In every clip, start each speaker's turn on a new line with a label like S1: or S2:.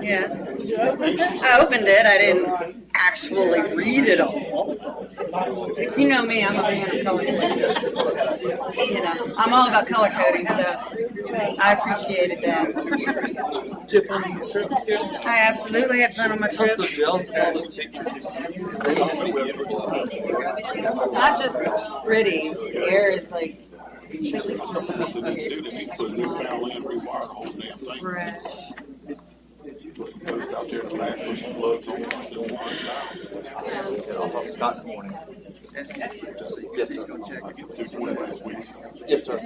S1: Yeah. I opened it. I didn't actually read it all. But you know me, I'm a fan of color coding. You know, I'm all about color coding, so I appreciated that.
S2: Did you have fun on your trip?
S1: I absolutely had fun on my trip.
S2: I'm so jealous of all those pictures.
S1: Not just pretty, the air is like completely fresh.
S3: Out there in the back, put some gloves on.
S2: Scott in the morning. Yes, sir.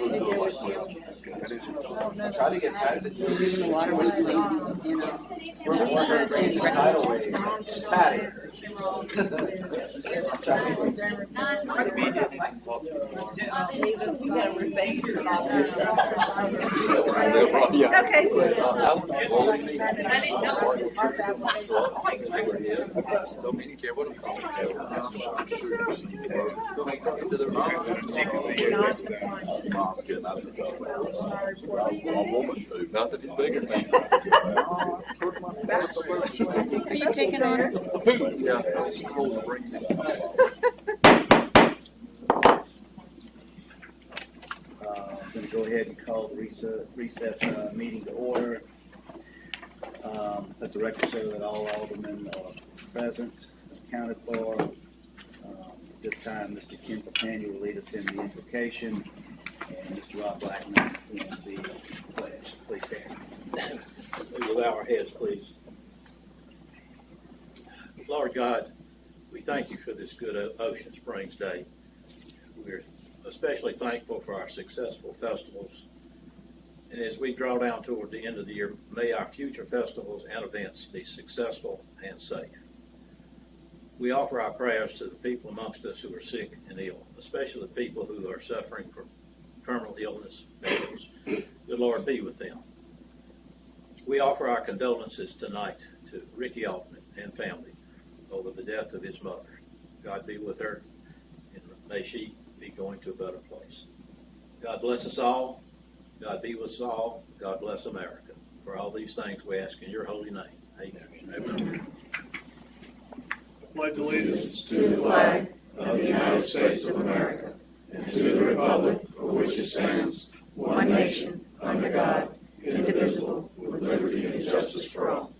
S4: Try to get past it.
S1: Even the water was clean, you know.
S4: Tidal wave. Patty.
S1: Okay.
S2: Don't mean to care what I'm Nothing is bigger than me.
S1: Are you taking order?
S2: Yeah.
S5: I'm going to go ahead and call the recess meeting to order. Let the record show that all aldermen are present, accounted for. At this time, Mr. Ken Patania will lead us in the invocation, and Mr. Rob Blackman in the pledge. Please stand.
S6: We will bow our heads, please. Lord God, we thank you for this good Ocean Springs Day. We're especially thankful for our successful festivals. And as we draw down toward the end of the year, may our future festivals and events be successful and safe. We offer our prayers to the people amongst us who are sick and ill, especially the people who are suffering from terminal illness, medicals. Good Lord, be with them. We offer our condolences tonight to Ricky Altman and family over the death of his mother. God be with her, and may she be going to a better place. God bless us all. God be with us all. God bless America. For all these things we ask in your holy name. Amen.
S3: I pledge allegiance
S7: to the flag of the United States of America and to the republic for which it stands, one nation, under God, indivisible, with liberty and justice for all.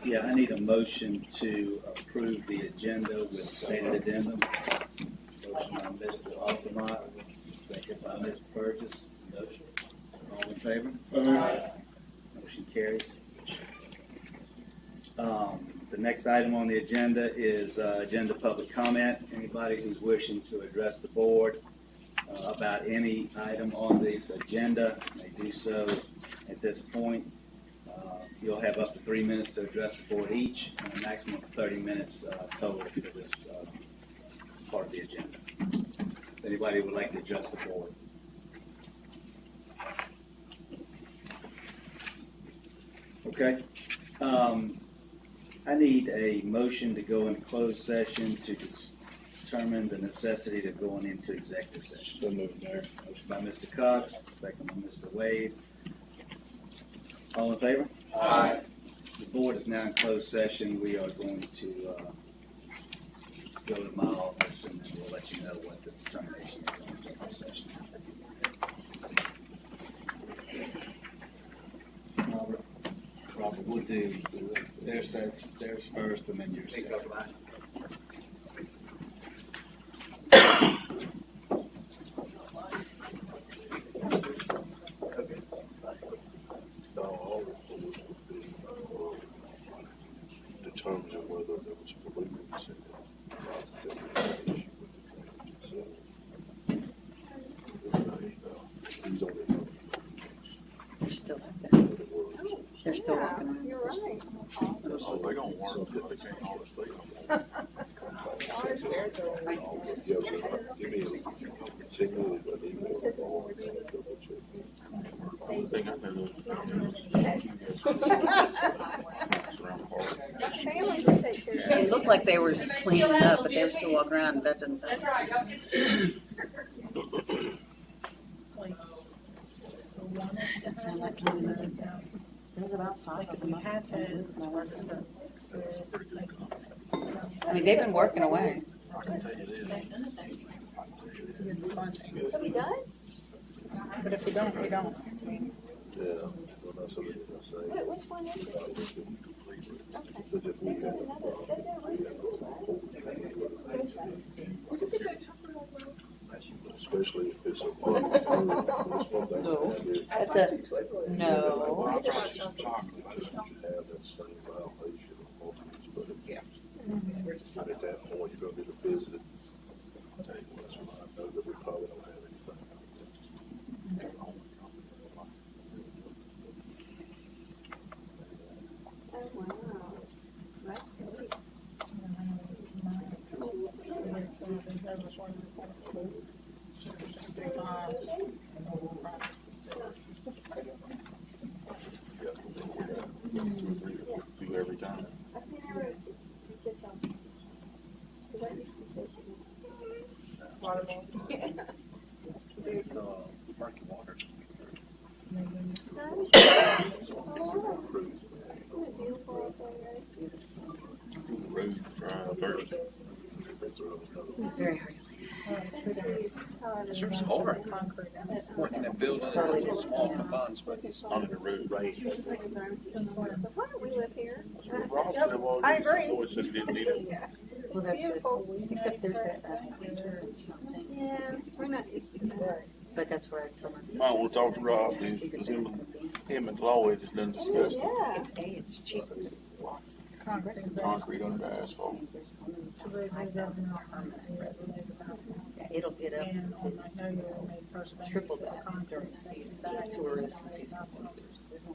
S5: Yeah, I need a motion to approve the agenda with stated addendum. Motion by Mr. Aldermen, second by Ms. Burgess. Motion. All in favor?
S7: Aye.
S5: Motion carries. The next item on the agenda is agenda public comment. Anybody who's wishing to address the board about any item on this agenda may do so at this point. You'll have up to 3 minutes to address the board each, and a maximum of 30 minutes total for this part of the agenda. If anybody would like to address the board. Okay. I need a motion to go into closed session to determine the necessity of going into executive session.
S3: So moved there.
S5: Motion by Mr. Cox, second by Mr. Wade. All in favor?
S7: Aye.
S5: The board is now in closed session. We are going to go to my office, and then we'll let you know what the determination is on executive session. Robert, we'll do theirs first, and then yours second.
S3: Determine whether there was pollutants in
S1: They're still out there. They're still walking around.
S7: You're right.
S3: Oh, they're gonna work if they can't all sleep. Give me a signal, but even only thing I know is
S7: Families will take care of it.
S1: They looked like they were cleaning it up, but they were still walking around. That doesn't sound. There's about 5 of them. I mean, they've been working away.
S8: Are we done?
S9: But if we don't, we don't.
S3: Yeah, well, that's what it is, I say.
S8: Which one is it? Okay.
S3: But if we have, especially if it's a month.
S1: No. That's a no.
S3: Well, I thought you chocolate, I just want you to have that same violation of multiple, but
S1: Yeah.
S3: but at that point, you're gonna get a visit. I'll tell you what, that's why I know that we probably don't have anything.
S8: Oh, wow. That's great.
S3: Do every time.
S8: I've never get y'all. Is that your station?
S3: Murky water. Road, Thursday.
S1: It's very hard.
S4: It's just hard. Working in buildings, it's small funds, but it's
S3: On the road, right?
S8: Why don't we live here?
S3: Rob said, well,
S8: I agree.
S3: Lloyd said he didn't need it.
S1: Well, that's good.
S8: Beautiful.
S1: Except there's that insurance something.
S8: Yeah, we're not used to that.
S1: But that's where I told myself.
S3: Might want to talk to Rob, because him and Lloyd has done discussed
S8: Yeah.
S1: It's cheaper because it's blocks.
S3: concrete under the asphalt.
S1: Yeah, it'll get up triple that during the season, tourist season.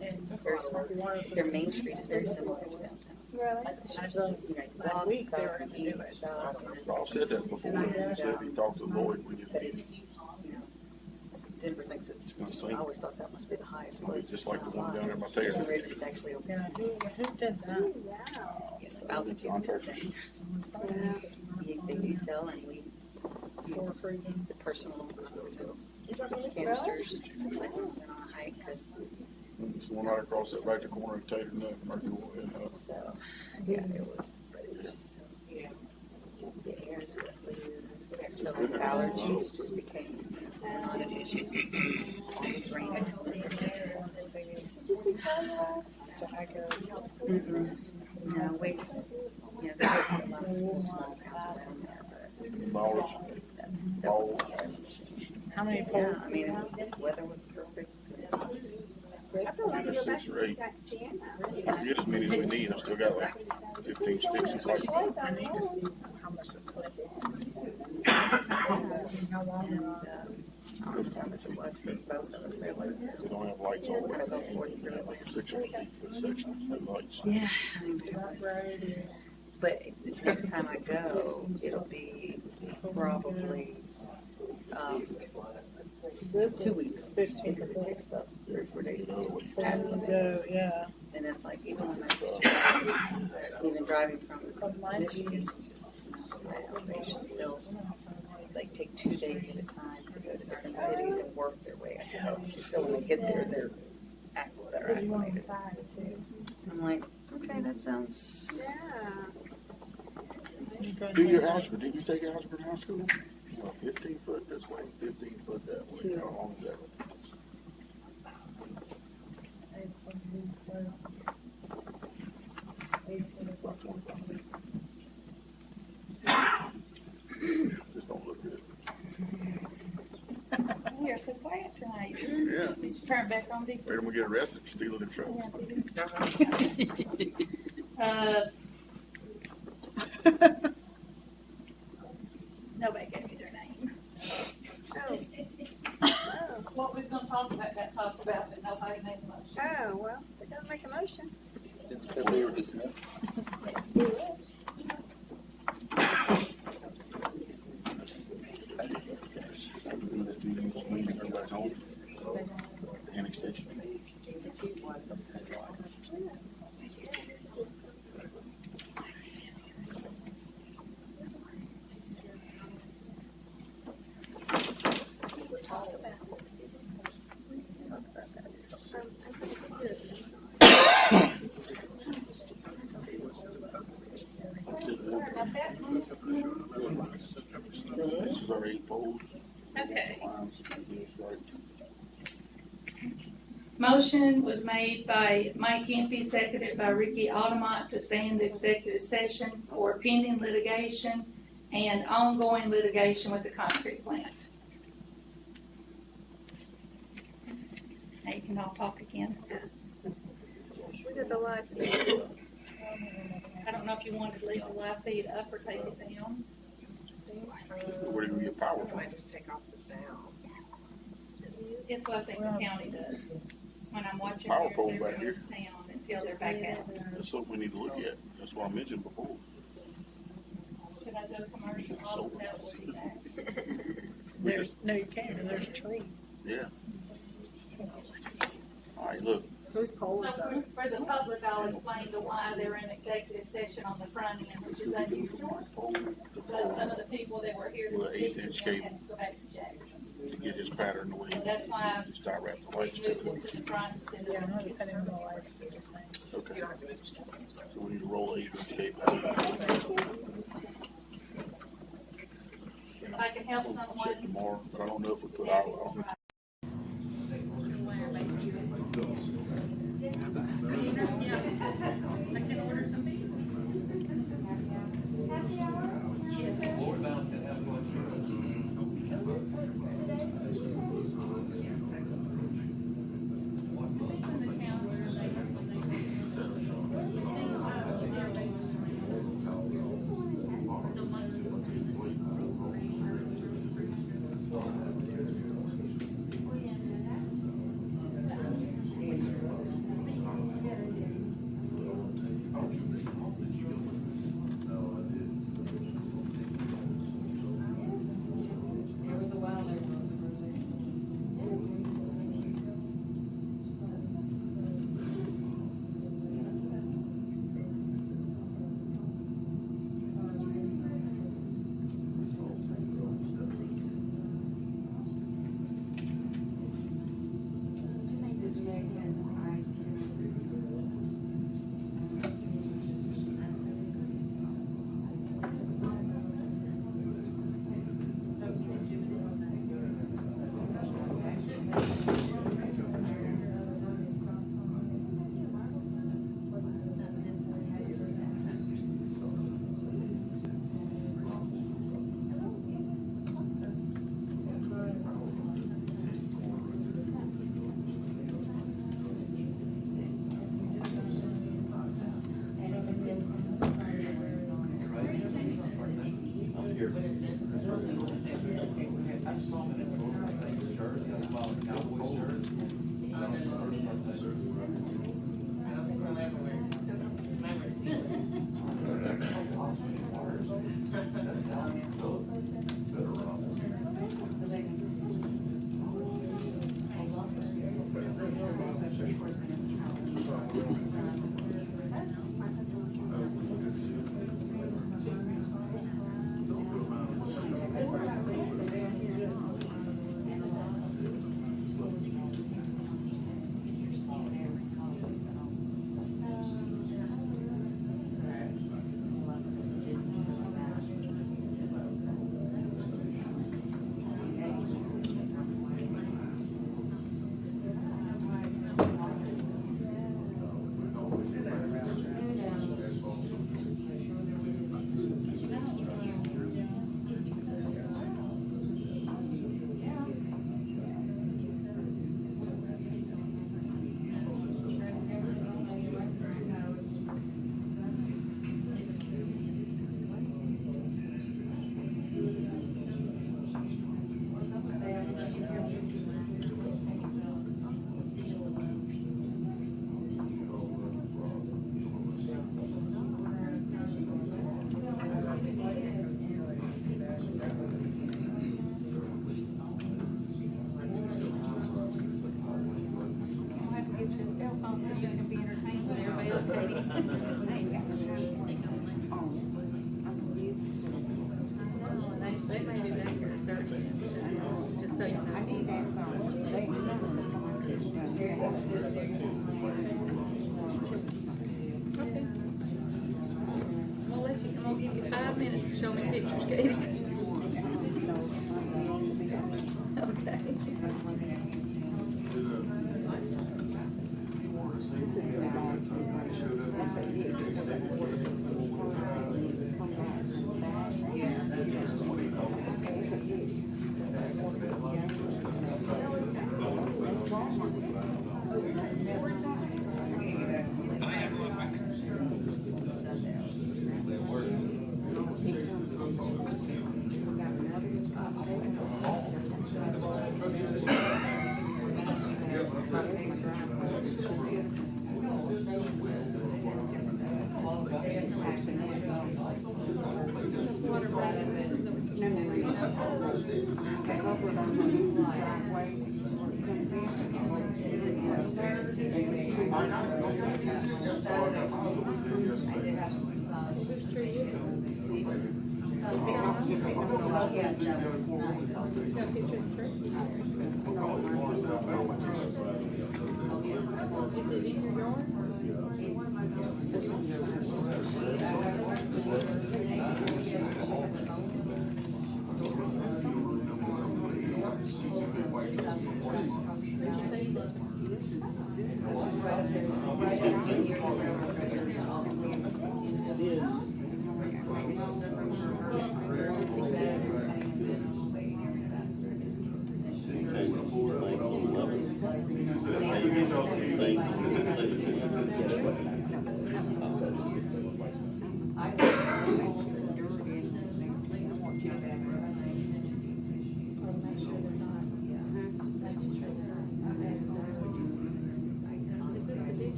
S1: It's very smart. Their main street is very similar to downtown.
S8: Really?
S1: It's just, you know, walk, stop, and eat, shop.
S3: Rob said that before, he said he talked to Lloyd when
S1: But
S3: you,
S1: it's, you know, Denver thinks it's,
S3: gonna
S1: I
S3: sink.
S1: always thought that must be the highest place.
S3: Just like the one down there by Taylor.
S1: The ridge is actually open.
S9: Yeah, who did that?
S8: Wow.
S1: Yeah, so altitude is the thing.
S8: Yeah.
S1: They do sell, and we use the personal canisters, like when we're on a hike, because,
S3: It's the one right across that, right the corner of Taylor and Murky Water.
S1: so, yeah, it was just so, yeah. The air is so clear, so like allergies just became not an issue. Drainage.
S8: Did you see Tyler?
S1: No, wait, you know, there's a lot of small towns around there, but
S3: Ballers, balls.
S9: How many
S1: yeah,
S9: poles?
S1: I mean, the weather was perfect.
S8: I feel like
S3: Either
S8: you're
S3: 6 or 8.
S8: back to Sienna.
S3: I get as many as we need, I still got like 15 sticks. It's like,
S9: I need to see how much it costs. How long
S1: And,
S9: it
S1: how much temperature was for both of us, really.
S3: we don't have lights on.
S1: Gotta go 43.
S3: Like a 6 foot section, no lights.
S1: Yeah, I mean, but the next time I go, it'll be probably, 2 weeks.
S9: 15.
S1: Because it takes about 3 or 4 days to get
S9: So, yeah.
S1: And it's like, even when I was driving, even driving from Michigan, which is, high elevation hills, they take 2 days at a time to go to different cities and work their way up. So when they get there, they're acclimated. I'm like, okay, that sounds,
S8: Yeah.
S3: Do your algebra, did you take algebra in high school? 15 foot this way, 15 foot that way, how long is that? Just don't look good.
S9: We are so quiet tonight.
S3: Yeah,
S9: Turn back on the.
S3: where do we get arrested for stealing the truck?
S9: Nobody gave me their name.
S8: Oh.
S9: What we was gonna talk about, got talked about, but nobody made a motion.
S8: Oh, well, it doesn't make a motion.
S4: If we were dismissed.
S3: Everybody's home. Annexation.
S9: about that one?
S3: This is our eightfold.
S9: Okay.
S3: Lines, this right.
S9: Motion was made by Mike Impey, seconded by Ricky Aldermen to stay in the executive session for pending litigation and ongoing litigation with the concrete plant. Now you can all talk again.
S8: We did the live.
S9: I don't know if you wanted to leave the live feed up or take it down.
S3: Where do we get power from?
S10: Just take off the sound.
S9: It's what I think the county does. When I'm watching
S3: Power
S9: theirs,
S3: pole
S9: they
S3: back
S9: remove
S3: here.
S9: sound until they're back out.
S3: That's something we need to look at. That's what I mentioned before.
S9: Should I go commercial? Oh, that will be back.
S10: There's, no, you can't, there's a tree.
S3: Yeah. All right, look.
S8: Whose pole
S9: So
S8: is that?
S9: for the public, I'll explain to why they're in executive session on the front end, which is unusual. But some of the people that were here to
S3: With an
S9: speak,
S3: 8-inch
S9: have
S3: cable.
S9: to go back to Jackson.
S3: To get his pattern the way
S9: And that's why
S3: just direct the
S9: we
S3: lights
S9: moved
S3: to
S9: it to the front instead
S10: Yeah, I know,
S9: of.
S10: depending on the lights, they're the same.
S3: Okay. So we need to roll 8-inch cable.
S9: If I can help
S3: I'll check
S9: someone.
S3: tomorrow, but I don't know if we put our,
S9: I can order some pizza. minutes to show me pictures, Katie. Okay.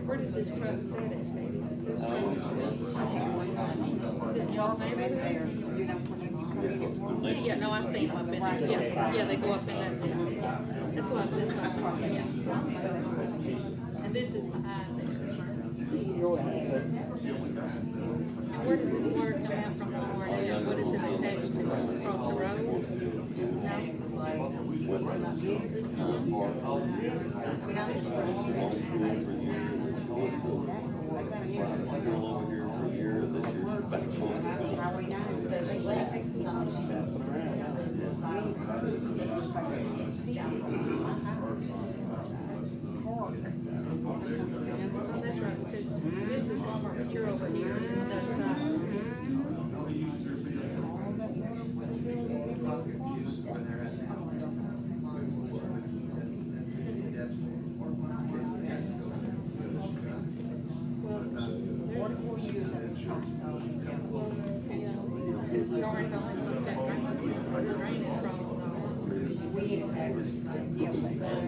S9: Where does this truck sit at, baby? This truck is it y'all's neighborhood? Yeah, no, I've seen them up in there. Yeah, they go up in there. That's what I'm talking about. And this is behind there. And where does this water come out from? What is it attached to? Across the road? That's right, because this is Walmart, but you're over here on that side.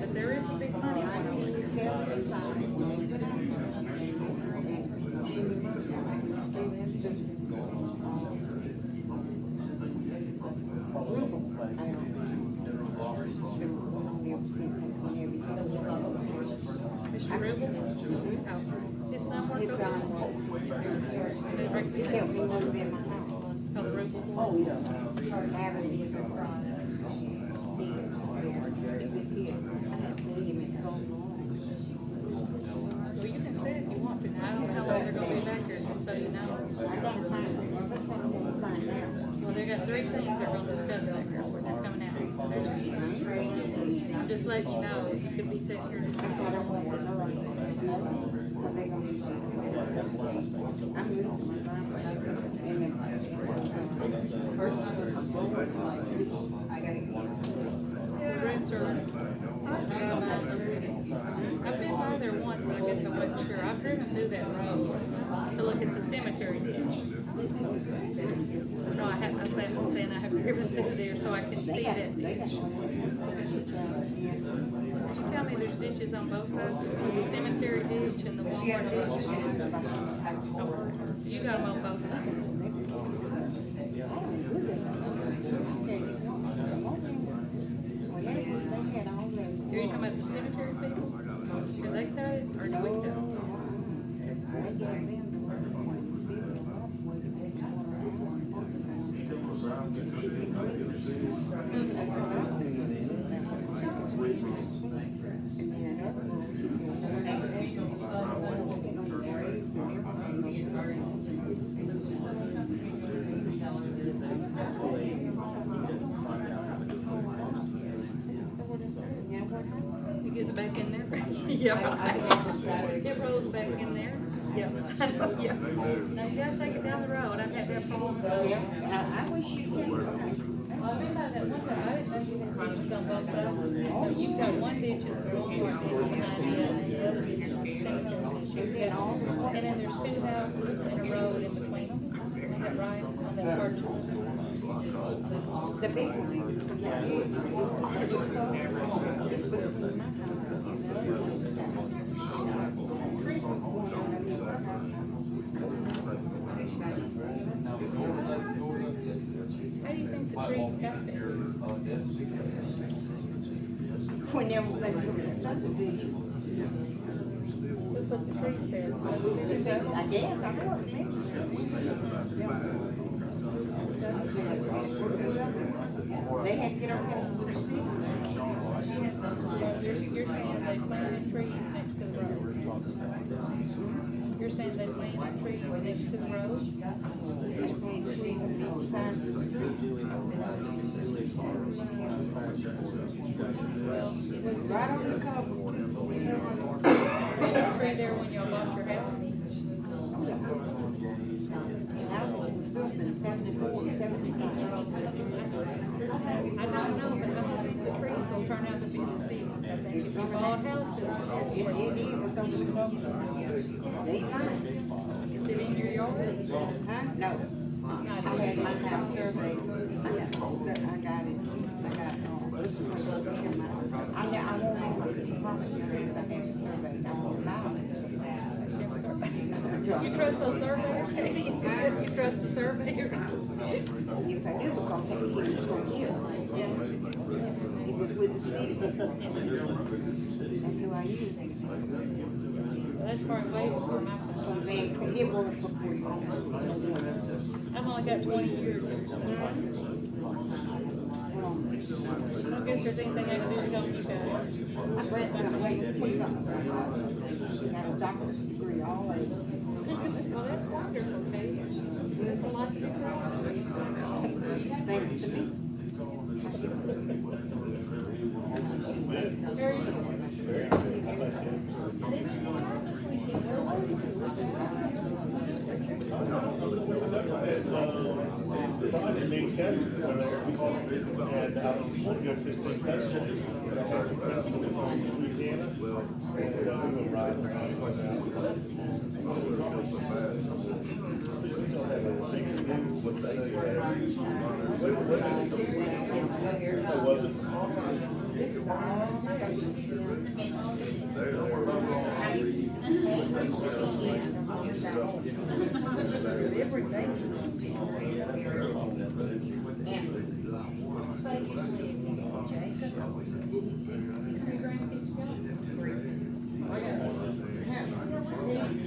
S9: But there is a big money on it. Mr. Rubel? His son works over there? He helped me move in my house. Oh, the Rubel? Oh, yeah. Well, you can stay if you want to. I don't know how long they're going to be back here, just so you know. three things they're gonna discuss back there when they're coming out. I'm just letting you know, you could be sitting here. Roots are, I've been by there once, but I guess I wasn't sure. I've driven through that road to look at the cemetery ditch. No, I'm saying I have driven through there so I can see that ditch. You tell me there's ditches on both sides, the cemetery ditch and the Walmart ditch? You got them on both sides. Are you talking about the cemetery people? Are they cut it or do we cut it? You get it back in there? Yeah, right. It rolls back in there. Yeah. Yeah. Now you gotta take it down the road. I've had that problem. Yeah. I wish you could. Well, I remember that one time, I didn't know you had ditches on both sides. So you've got one ditch is the Walmart ditch behind you, and the other ditch is the cemetery ditch. And then there's two houses and a road in between them. Is that right? On that part of the big one from that ditch is this one from my house. How do you think the trees got there? Whenever they put the subdivision. Who put the trees there? I guess, I don't know. They had to get over there with the city. You're saying they planted trees next to the roads? You're saying they planted trees next to the roads? They planted trees on each side of the street. Well, it was right on the cover. Was the tree there when y'all bought your house? House was built in 74 and 75. I don't know, but I don't think the trees will turn out to be the same. I think if you bought houses, it is. It's on the cover. They fine. Is it in your yard? Huh? No. I had my house surveyed. I got it. I won't make my piece of property unless I have it surveyed. I won't buy it. You trust those surveyors, Katie? You trust the surveyors? Yes, I do, because they keep it for years. It was with the city. That's who I used. Well, that's probably way before my time. It was before you. I've only got 20 years here. I don't guess there's anything I can do to help you guys. I'm glad that way to keep up. She got a doctor's degree always. Well, that's wonderful, Katie. There's a lot to do. Thanks to me. Very good.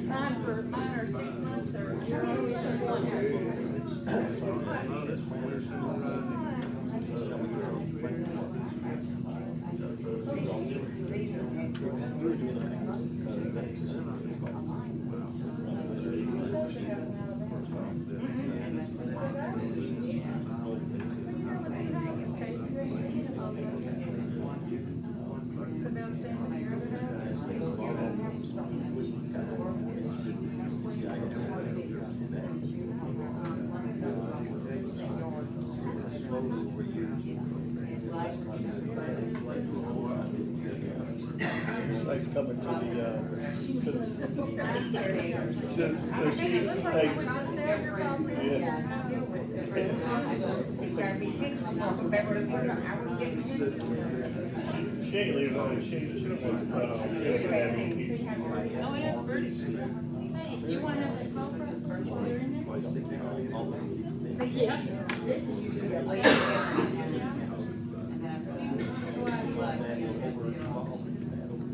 S9: Time for 5 or 6 months, or you're always one.
S3: Like coming to the, she ain't leaving on it. She don't want to,
S9: Oh, that's pretty. Hey, you want to have that call for us while you're in there? Yeah.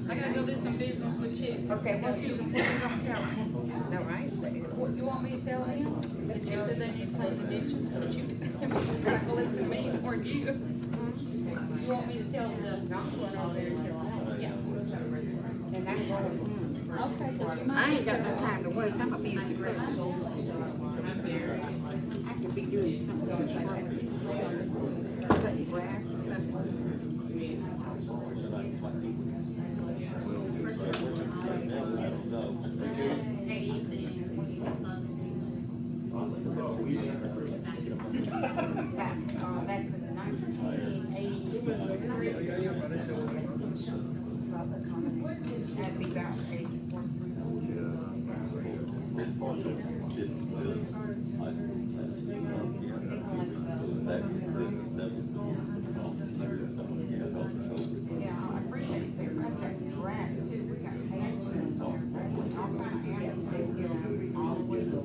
S9: I gotta go do some business with Chick.
S1: Okay, well, you
S9: You want me to tell them? That you said they need to clean the ditches, but you, you're not gonna listen to me or you. You want me to tell the. Yeah. Okay, so you
S1: I ain't got no time to waste. I'm a busy girl. I could be doing something. Cutting grass or something. That's in 1980. That'd be about 84. Yeah, I appreciate it. They're cutting grass too. We got hands and all kind of animals. They get all the way to the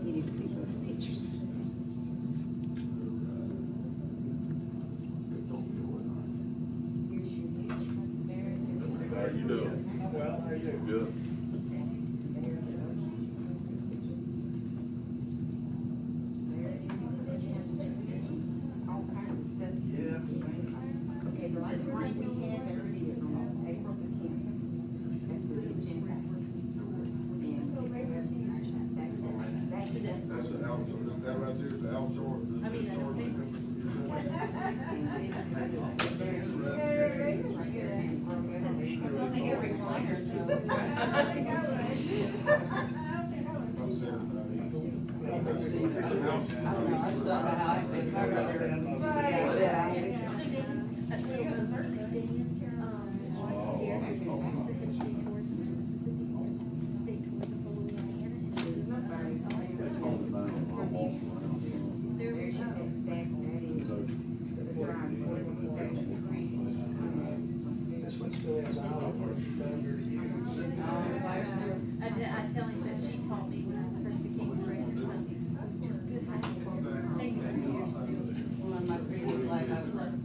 S1: You need to see those pictures.
S3: How you doing? Well, how you doing? Good.
S1: All kinds of stuff. Yeah. Okay, the last one we had, there it is, on April the 10th. That's the agenda.
S3: That's an Alderman.
S9: I tell him that she taught me when I first became a director, so just good ideas. Take it.
S1: One of my previous life, I was like,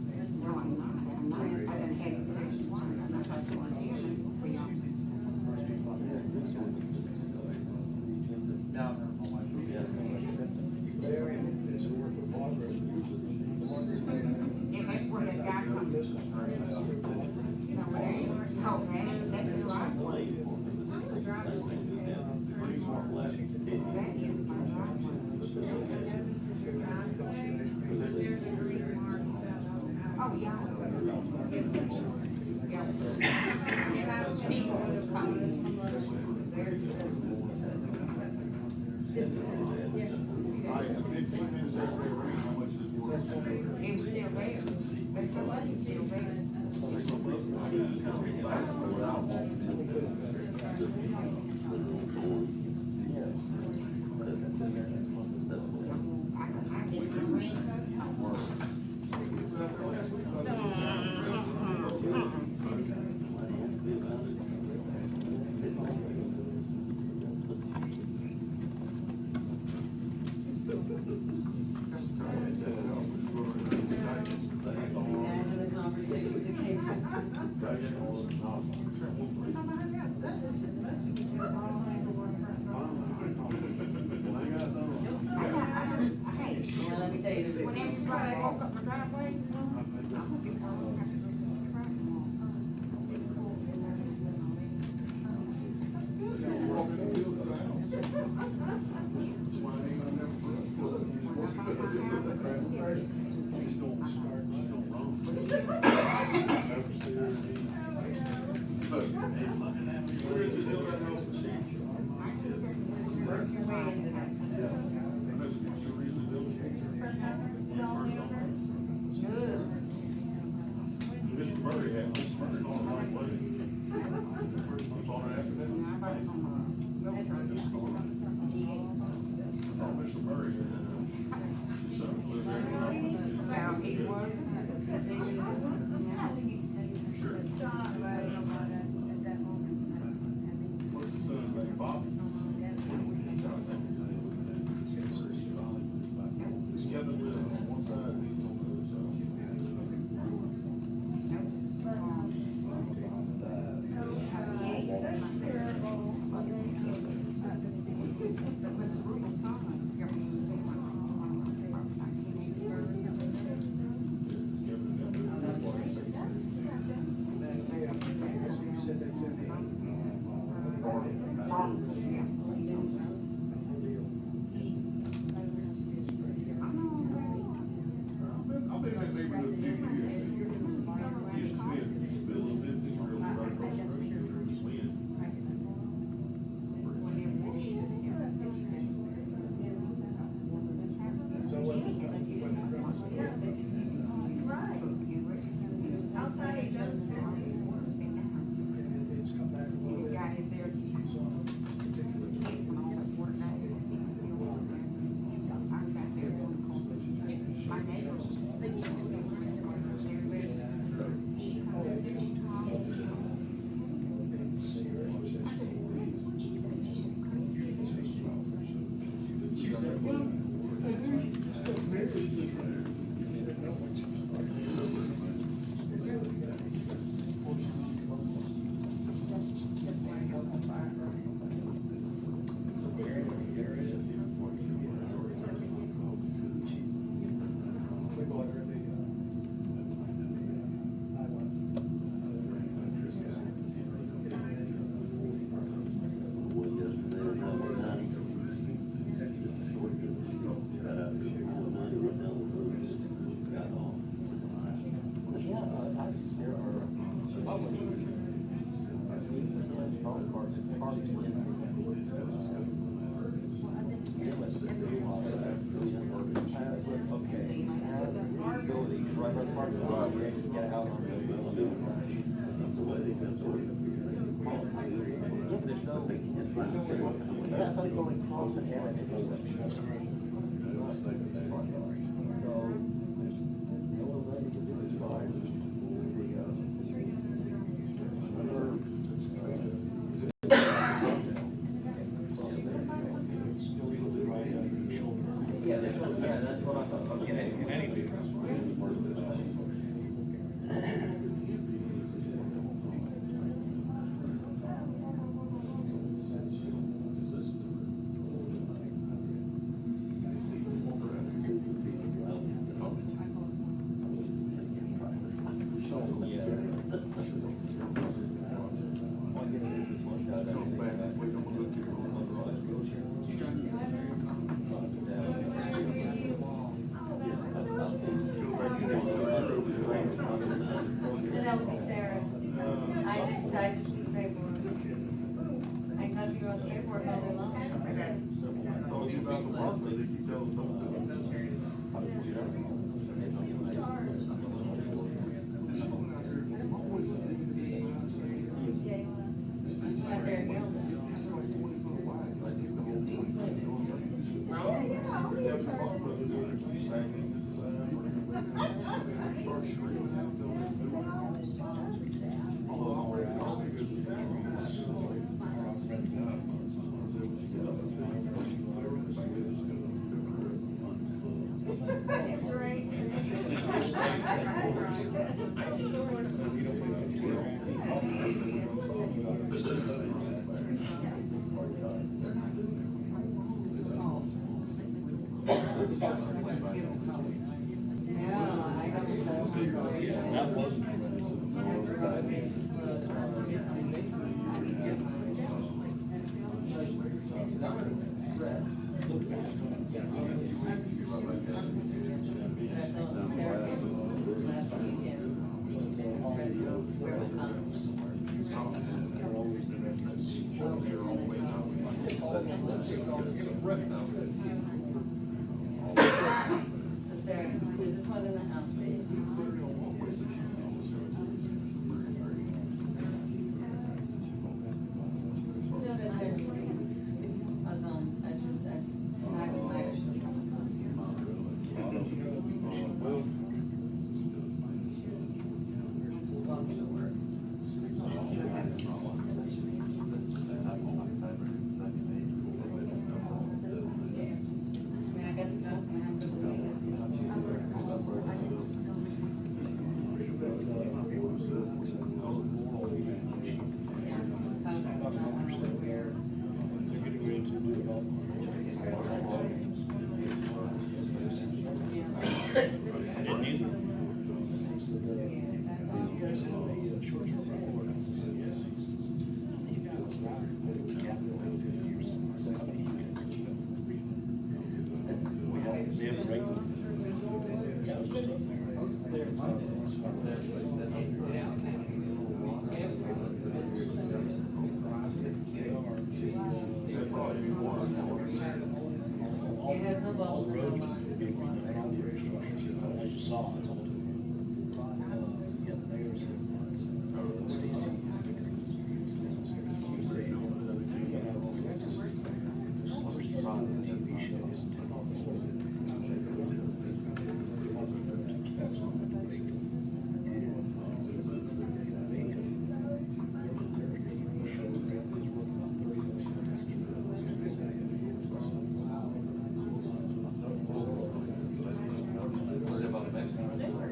S2: What about Mexico?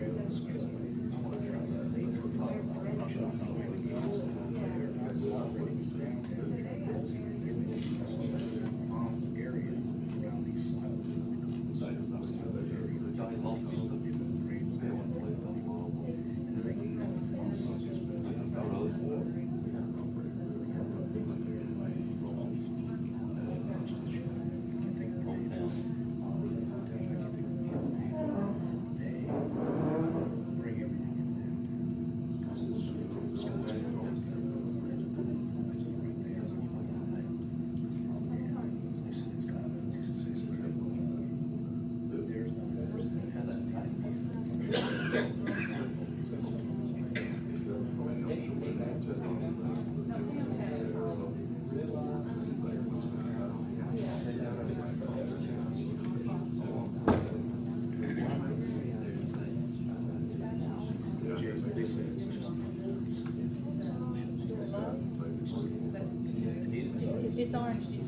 S10: It's orange juice.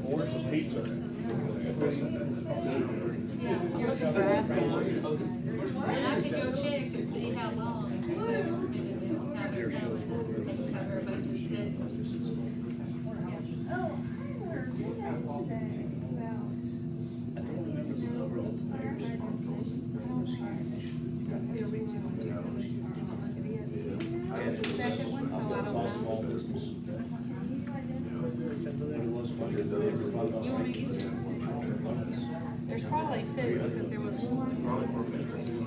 S3: Order some pizza.
S9: And I could go check and see how long. Everybody just said. Second one, so I don't know. You want me to? There's probably two, because there was one.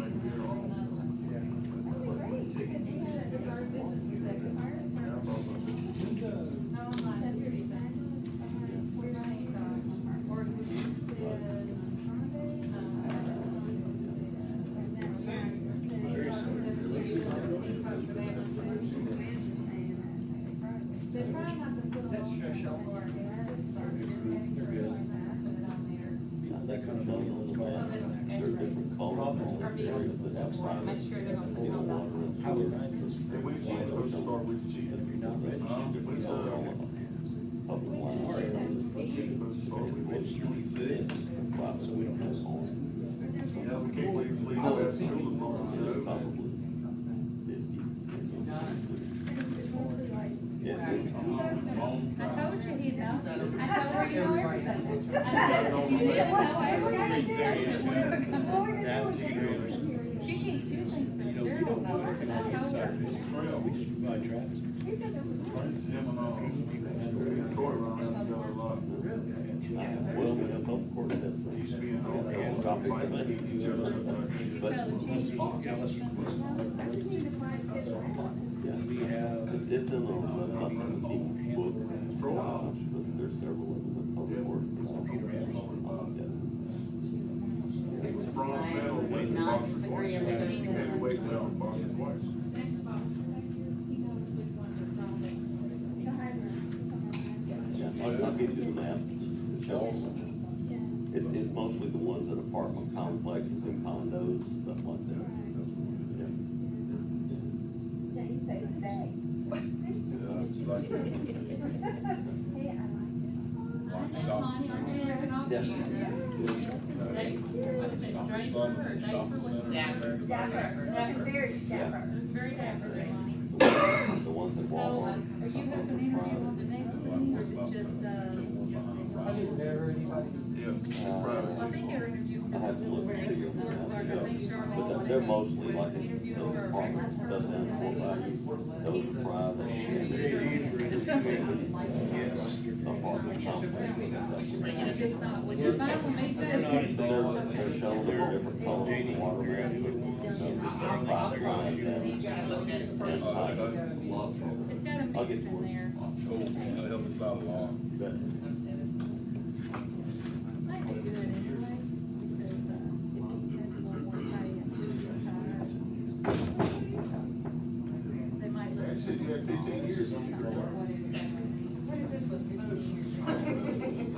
S9: They're trying not to put that stress on.
S7: That kind of money on the back, sure different color.
S9: Make sure they're gonna put on that.
S3: We cheat, we start with cheat.
S7: If you're not registered, you can all on public lines. So we don't have all.
S3: Yeah, we can't leave that school as long as we do.
S7: Probably 50. Yeah.
S9: I told you he'd know. I told her you know everything. I said, if you didn't know everything, she can't, she thinks that Gerald knows. I told her.
S7: We just provide traffic.
S3: Him and Troy around there together a lot.
S7: Well, we have both courts that
S3: Used to be in all
S7: fighting
S3: each other.
S7: But
S9: Tell the chief.
S7: yeah, we have. It's in the book, but there's several of them in public works.
S3: He was bronze medal winning boxer twice. Heavyweight medal boxer twice.
S7: I'll give you the map to show you. It's mostly the ones in apartment complexes and condos and stuff like that.
S9: Very dapper,
S7: The ones that
S9: So,
S7: walk
S9: are
S7: on.
S9: you hoping to interview on the next thing, or is it just,
S3: Yeah.
S9: I think they're interviewing.
S7: I have to look and see them. But they're mostly like in those apartments, stuff in those private. Apartment complexes.
S9: If it's not, which is fine with me too.
S7: They're shown in different colors of water. So it's five lines and pipe.
S9: It's got a
S7: I'll
S9: mix
S7: get
S9: in there.
S3: That'll help us out a lot.
S7: You bet.
S9: Might be good anyway, because, if he has a little more say and who's retired. They might look.
S3: Actually, you had 15 years on your car.
S9: What is this with 15 years?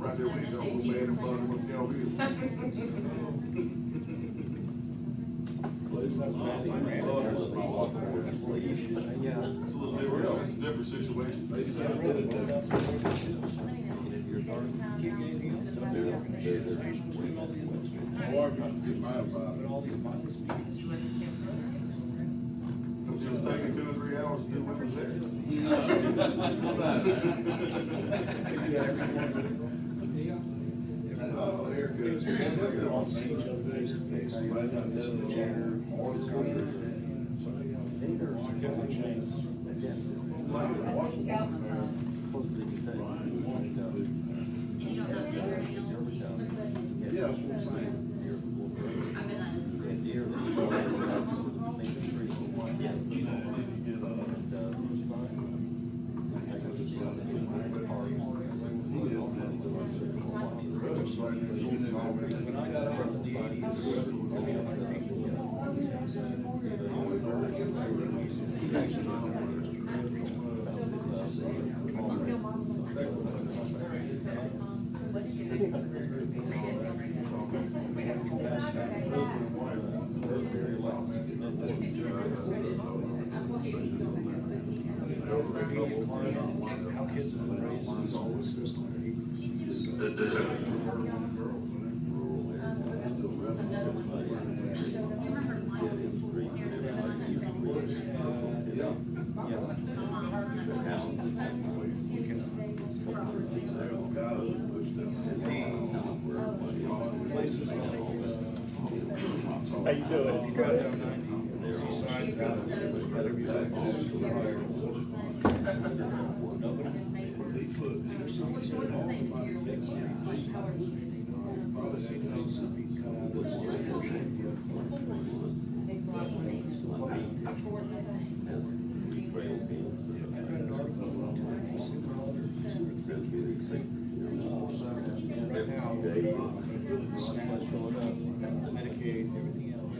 S3: Right there, we go, we're mad and fun, what's going on? It's a different situation. It was taking 2 or 3 hours to do what was there. Oh, they're good. They all see each other face to face. Right now, they're in the chair, all this kind of. Yeah, that's what I'm saying. When I got out of the 80s, how kids have been raised in this whole system. How you doing? If you drive down 90, there's east side, it better be like Medicaid, everything else.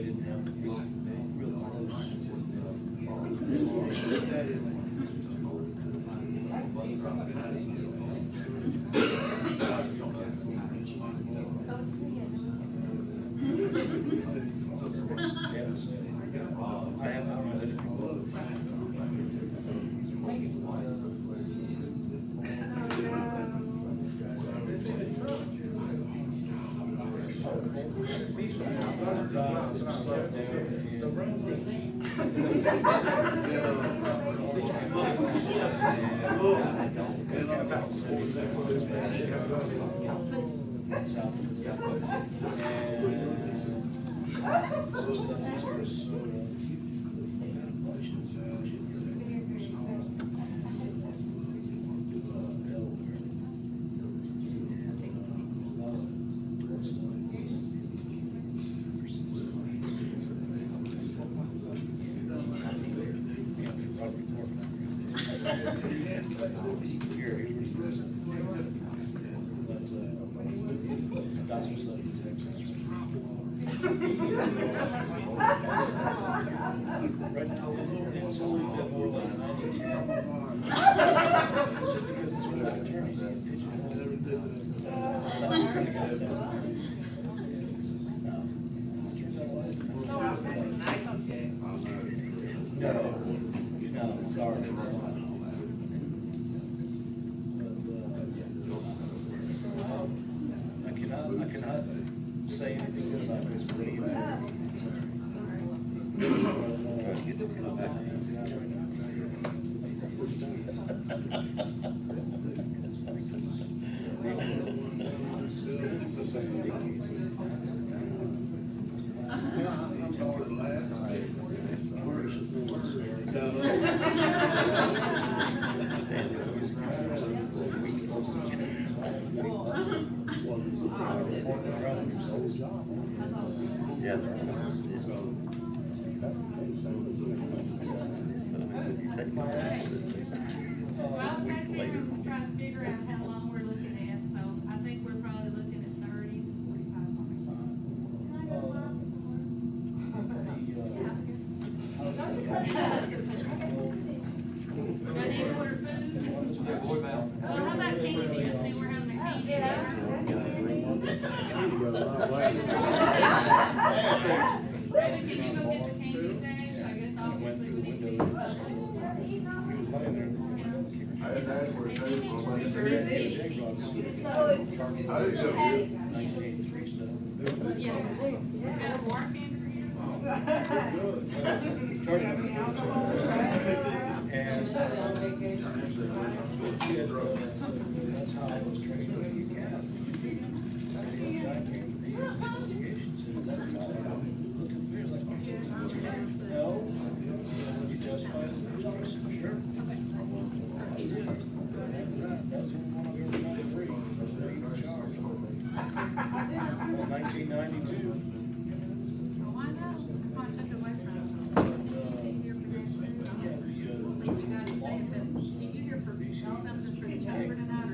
S11: they didn't have to be real close. I haven't read it. Got some stuff in Texas. Right now, it's only got more like 9 to 10. Just because it's from the attorneys. No, sorry. I cannot say anything good about this video.
S7: Yeah.
S9: Well, I think we're trying to figure out how long we're looking at, so I think we're probably looking at 30 to 45 Do I need to order food? Well, how about candy? I see we're having a candy Maybe can you go get the candy stash? I guess obviously we need to be Yeah. Got a warrant in for you?
S11: And that's how I was trained when you can. No, you justify it. Sure. That's one of your 93. That's charge. 1992.
S9: Well, why not? That's why I took it away from you. Leave you guys stay, but can you hear for Alabama for the job for tonight?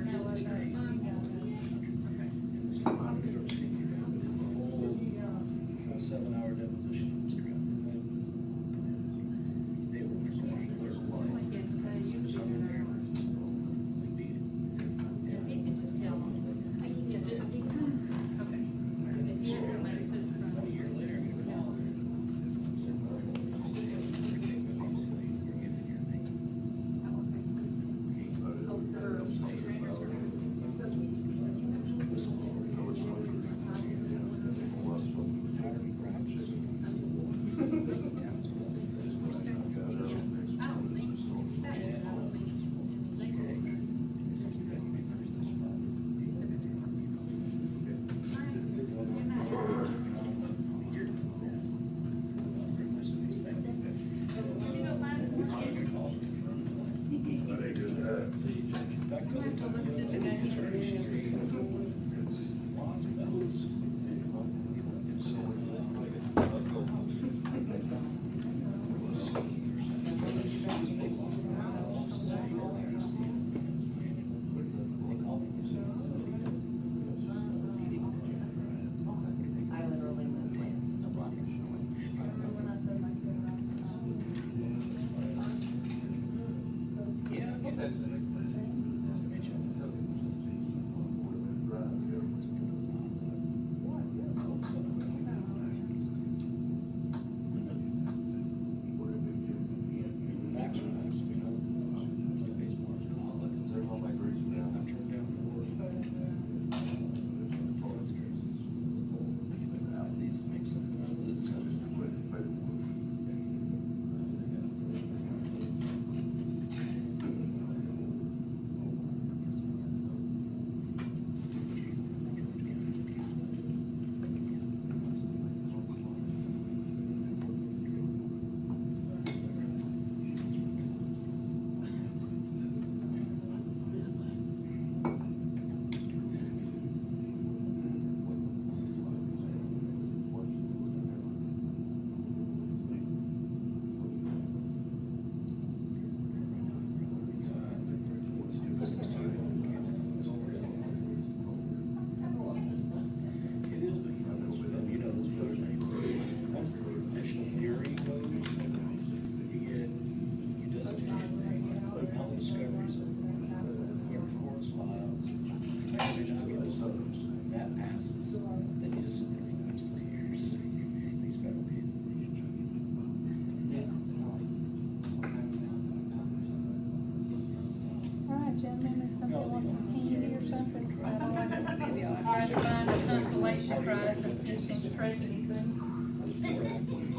S9: Fisher Price and finishing the trade anything.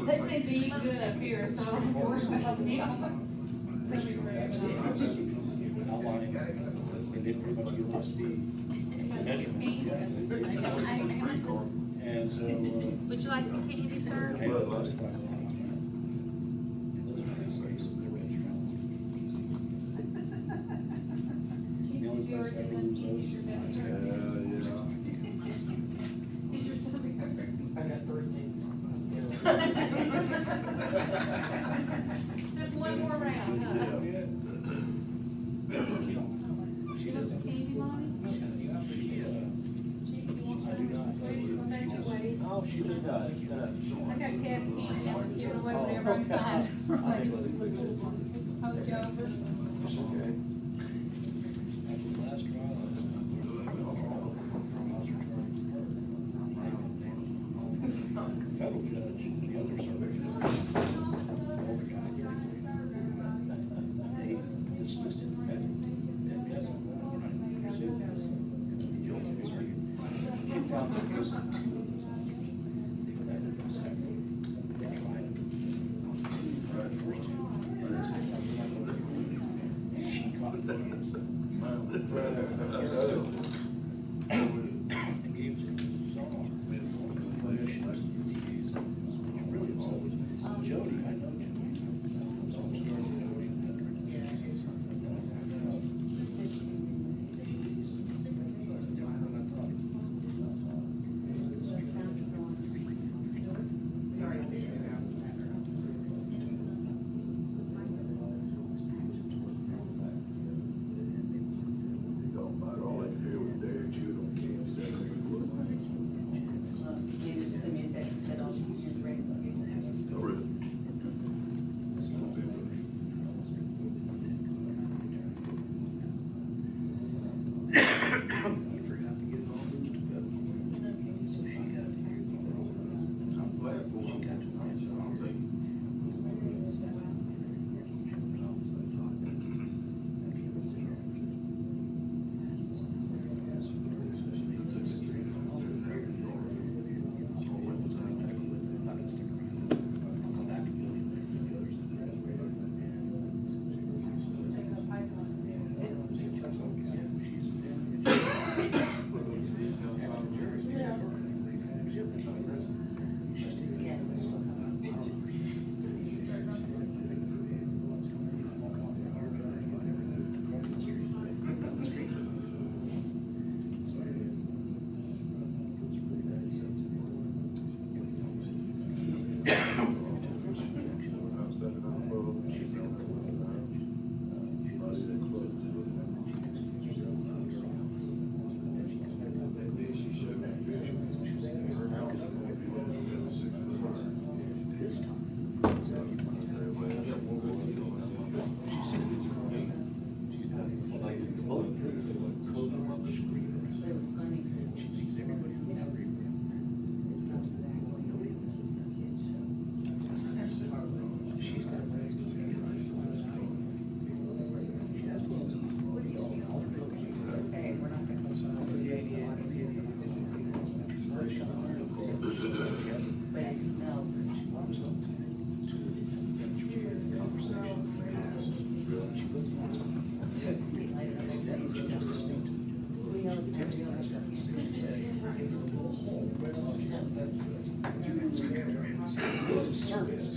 S9: They seem to be eating good up here, so I'm worried about me. Thank you very much.
S11: Outlining, and then pretty much give us the measurement. And so,
S9: Would you like some candy, sir?
S11: hey, those are the spaces they're restaurants. The only place I ever lose those.
S9: Is your stomach hurt?
S10: I got 13.
S9: Just one more round, huh?
S11: She
S9: You want some candy, Mommy?
S5: Oh, she just does.
S9: I got cat candy, I'm just giving away whatever I can find. Right. Hold you over.
S11: It's okay. After the last trial, federal judge, the other circuit judge, they dismissed it federally. And yes, the circuit. It found that there was two. Jody, I know Jody. It's a service.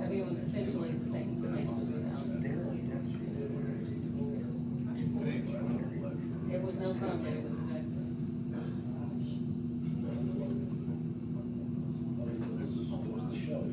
S9: It was essentially the same thing. It was no fun, but it was effective.
S11: It was the show.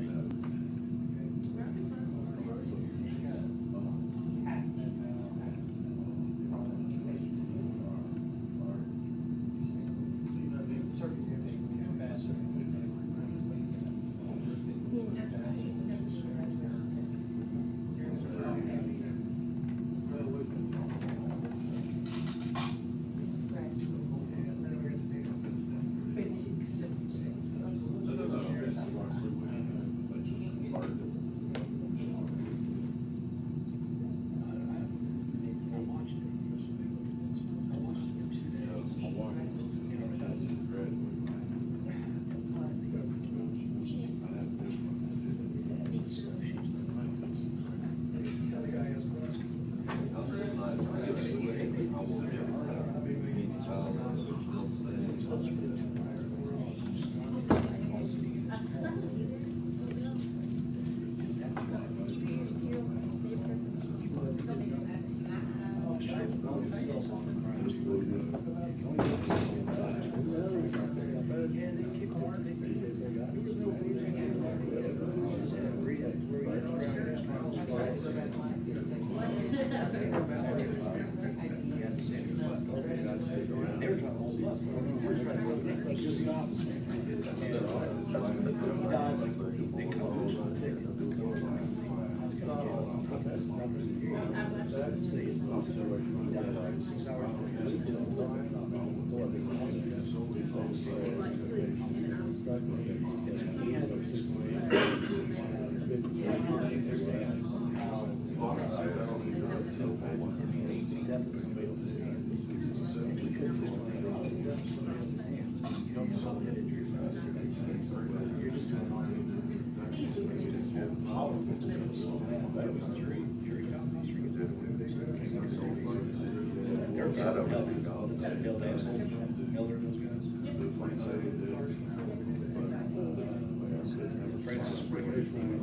S11: Just the opposite. They come to take it. 6 hours. Francis Springer from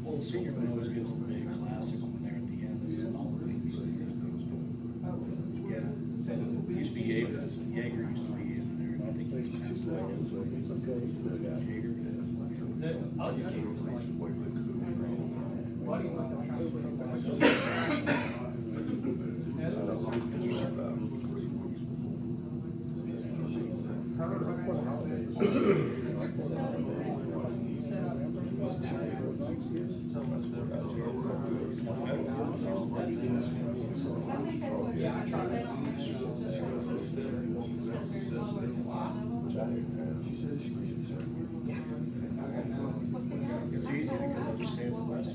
S11: Well, the senior one always gets the big classic one there at the end. And all the babies. Yeah. It used to be Jaeger. Jaeger used to be in there. I think he was Jaeger. It's easy because I understand the West.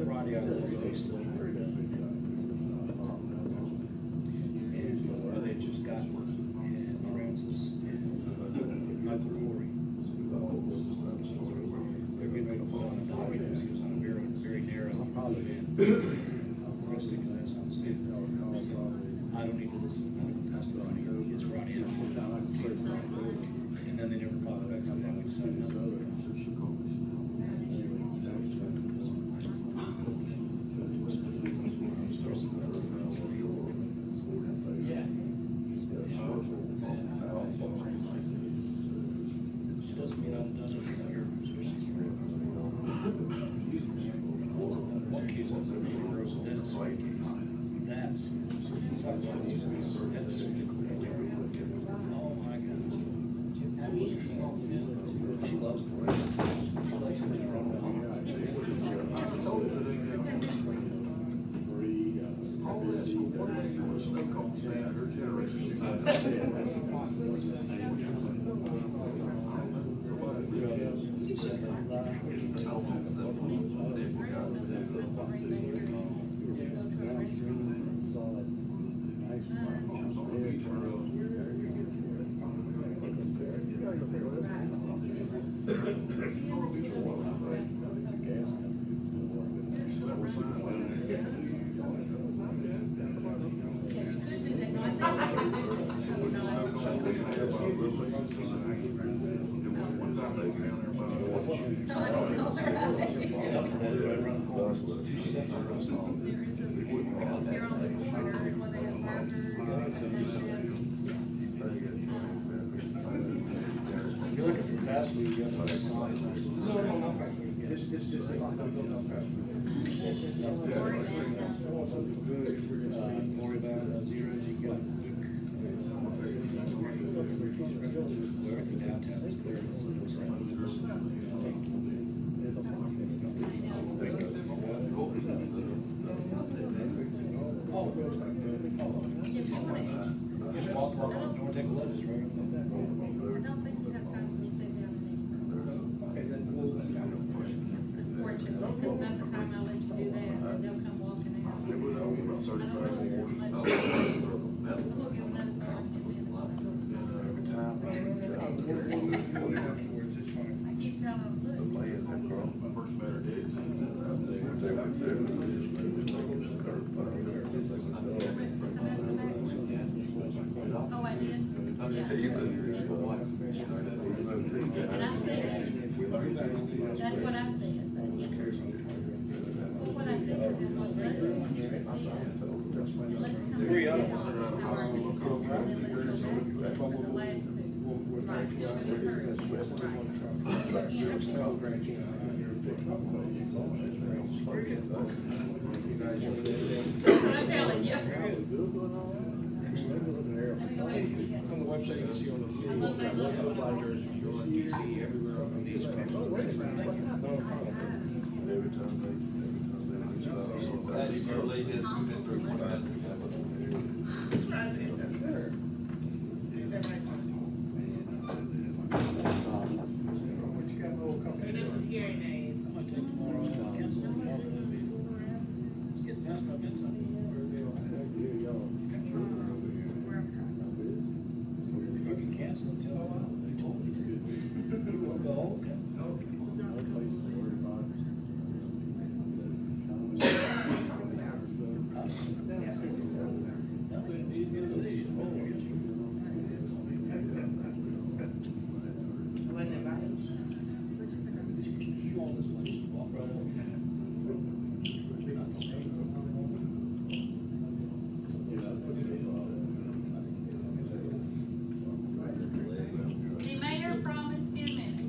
S11: Friday, I was still and they just got and Francis and Michael Corey. They're getting ready to put on a document. He was on a very, very narrow rustic class on the state. I don't need to listen to testimony. It's Friday and then they never called it back to that week. She loves it. If you're looking for fast food, you got to find some. No, not fast food. Just not fast food. Worry about zeros, you got. Everything downtown is clear. Just walk around, don't take a left, it's right.
S9: I don't think you have time to sit down and eat. Unfortunately, because by the time I let you do that, then they'll come walking out. I don't know if much. We'll give another 5 or 10 minutes. I keep telling them, look. Oh, I did? Yeah. Yeah. And I said, that's what I said. Well, what I said to them was, let's come.
S11: Three of them.
S9: The last two. Right. I'm telling you.
S11: On the website, you can see all the flyers, you're on DC, everywhere on these.
S9: The mayor promised 10 minutes.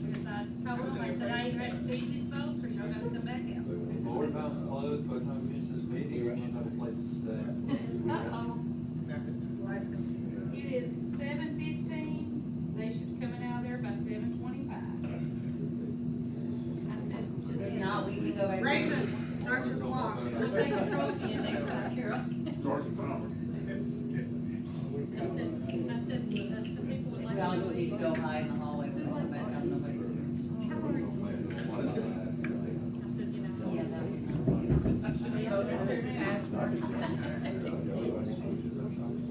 S9: If I told him, I said, I either have to feed these folks or y'all gotta come back out.
S12: Board house closed, by the time we finish this meeting, we should have a place to stay.
S9: Uh-oh. It is 7:15, they should be coming out of there by 7:25. I said, just.
S1: No, we can go back.
S9: Raymond, start your clock. We'll take a trophy in next time, Carol. I said, some people would like.
S1: We all just need to go hide in the hallway, we don't come back out, nobody's here.
S9: I said, you know.
S1: Yeah, that would be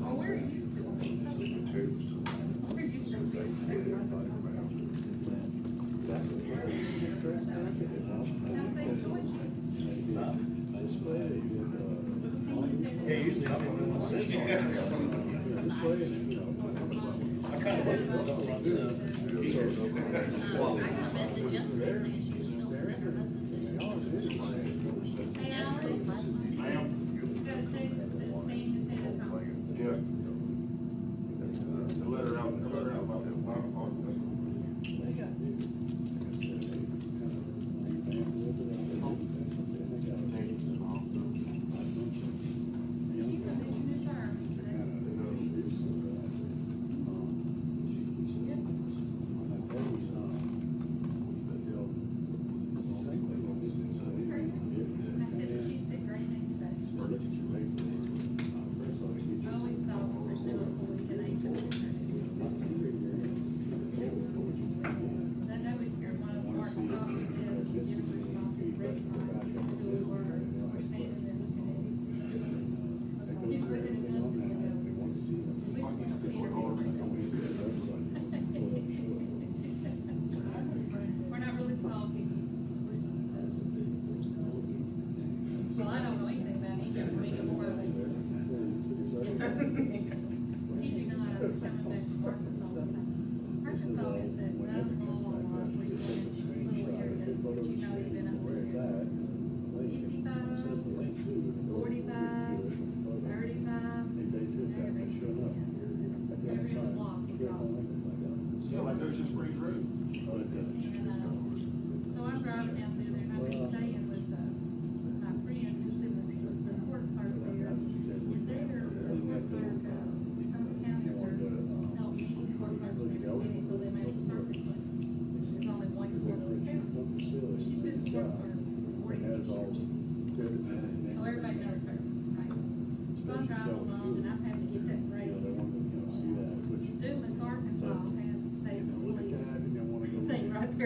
S9: Oh, we're used to it. We're used to it. How's things going?
S11: Yeah, usually I'm the one sitting here. I kind of wait for someone to.
S9: I got a message yesterday saying she was still in her husband's issue. Hey, Alan, you got a text that says Stan just had a call.
S3: Yeah. The letter out about the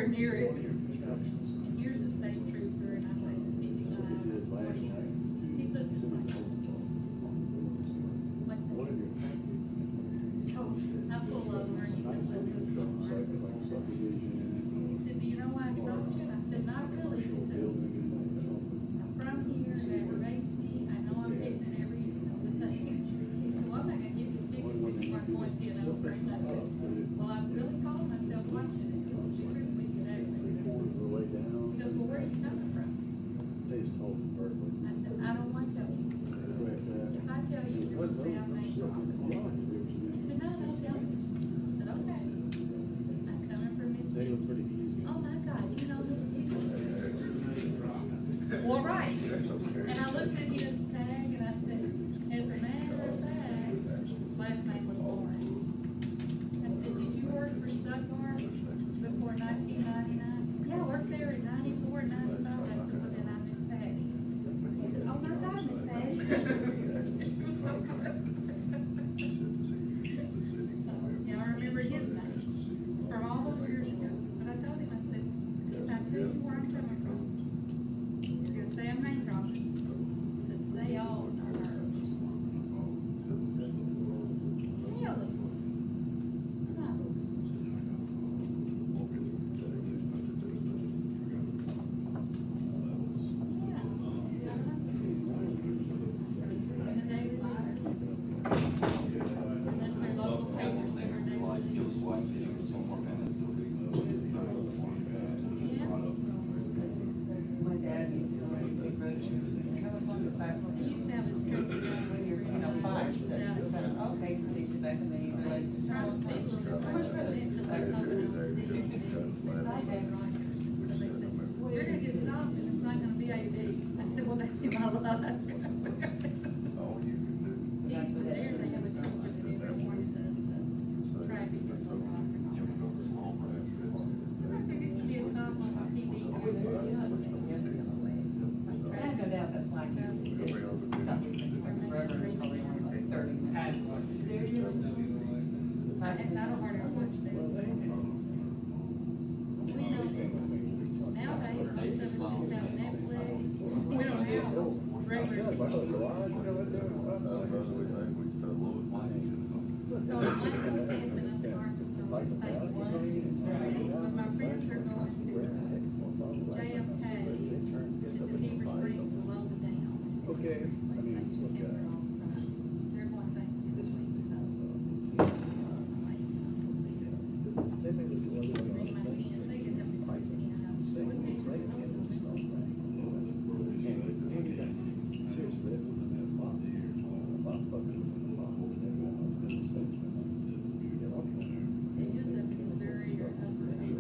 S9: nowhere near it. And here's a state trooper, and I'm like 55. He puts his like so I pull over and he puts up he said, do you know why I stopped you? And I said, not really, because I'm from here, they raised me, I know I'm getting in every, the thing. He said, well, I'm not gonna give you a ticket when you weren't going to, and I said, well, I really called myself watching it. He said, you're gonna get out of here. He goes, well, where are you coming from? I said, I don't want to tell you. If I tell you, you're gonna say I'm name dropping. He said, no, don't tell me. I said, okay. I'm coming from Miss Beaver. Oh my God, you know Miss Beaver? Well, right. And I looked at his tag and I said, as a matter of fact, his last name was Lawrence. I said, did you work for Stuttgart before 1999? Yeah, I worked there in 94 and 95. I said, well, then I'm Miss Patty. He said, oh my God, Miss Patty. So, yeah, I remember his name from all those years ago. But I told him, I said, if I tell you where I'm coming from, you're going to say I'm name dropping. Because they all know hers. Really? No. You're going to get stopped and it's not going to be AD. I said, well, that's my luck. He said, there they have a trooper that everyone does the traffic. There used to be a cop on TV.
S10: I go down, that's why I
S9: And I don't hardly watch that. We know nowadays most of us just have Netflix. We don't have regular TV. So I'm camping up in Arkansas on phase 1. When my friends are going to JFK, which is in Heber Springs below the dam.
S11: Okay.
S9: They used to camp there all the time. They're going Thanksgiving week, so. Bring my tent. They could have the place in house. Wouldn't they? They just up in Missouri or up in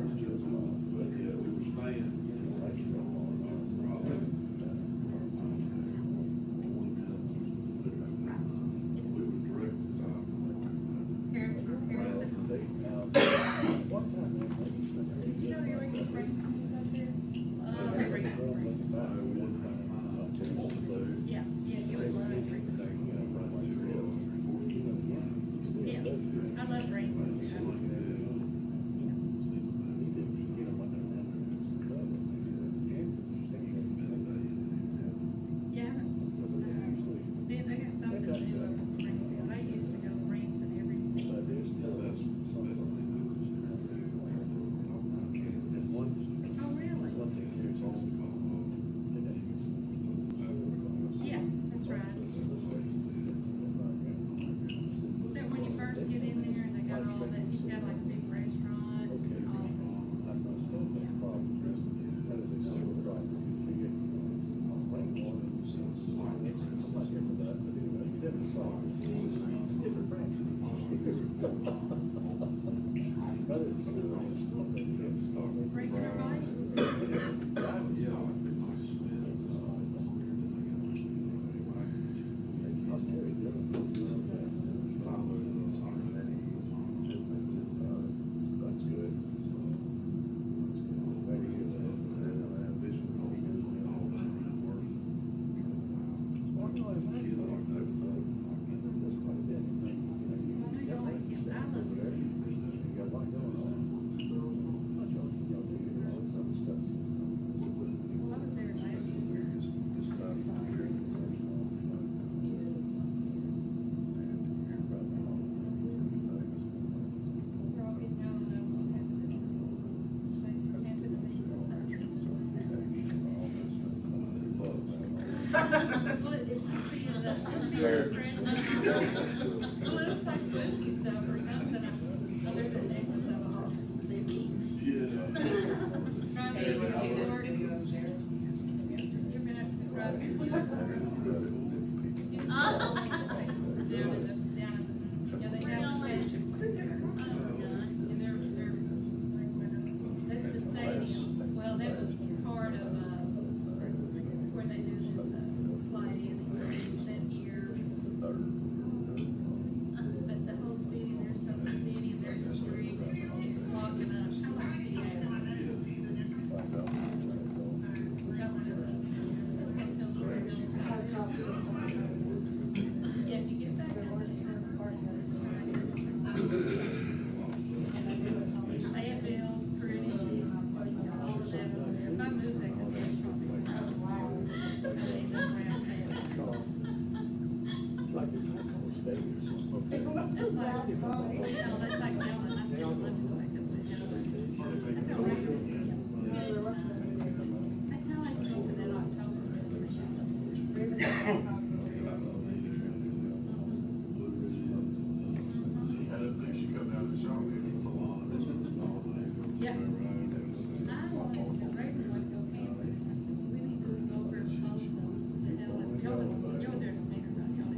S9: Well, it looks like spooky stuff or something. Oh, there's a necklace of a horse. You're gonna have to that's the stadium. Well, that was part of, where they do this, fly-in, you sent here. But the whole city, there's some city, and there's a street that just keeps clogging up. I like to see that. Got rid of this. That's what feels very good. Yeah, if you get back, AFL's pretty, all of that. If I move that, that's like, no, that's like Dylan. I still live like that. I know, right? I tell I drove in that October. Yeah. I wanted to break it like go camping. I said, we need to go over and close the hell. Y'all was there to make about y'all.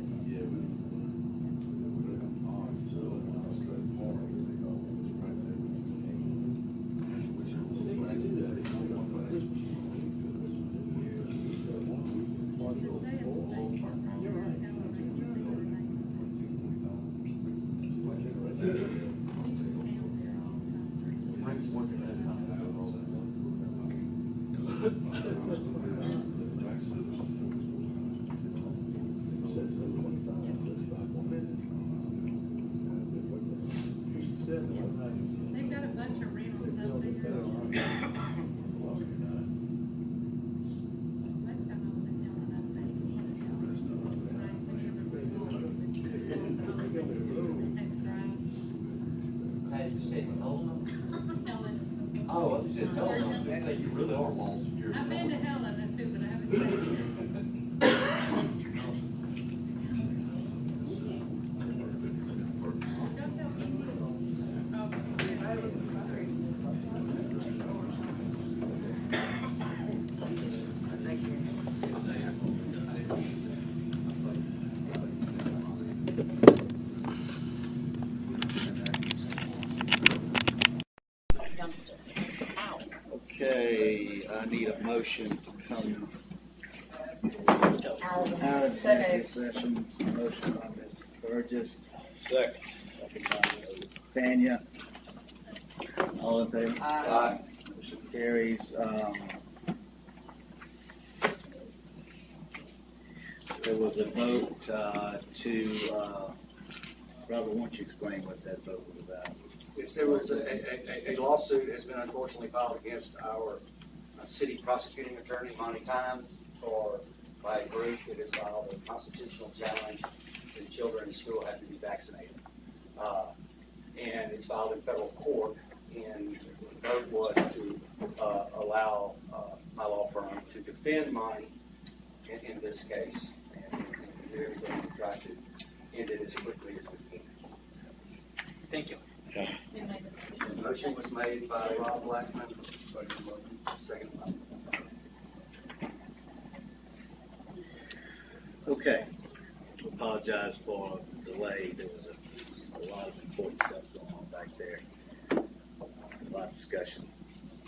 S9: They've got a bunch of rentals up there. Last time I was in Dillon, I stayed in it. It was nice to be able to
S12: Hey, you said Helen?
S9: Helen.
S12: Oh, I was just Helen. They say you really are lost.
S9: I've been to Helen too, but I haven't stayed here. Don't tell me.
S5: Okay, I need a motion to come out of executive session. Motion by Ms. Burgess.
S6: Second.
S5: Second by Ms. Tanya. All in favor?
S1: Aye.
S5: Motion carries. There was a vote Robert, why don't you explain what that vote was about?
S13: Yes, there was a lawsuit has been unfortunately filed against our city prosecuting attorney, Monty Times, by a group that has filed a constitutional challenge that children in school have to be vaccinated. And it's filed in federal court, and the vote was to allow my law firm to defend Monty in this case, and do everything to try to end it as quickly as we can.
S4: Thank you.
S13: The motion was made by Rob Blackman. Second.
S5: Okay. Apologize for the delay. There was a lot of important stuff going on back there. A lot of discussion,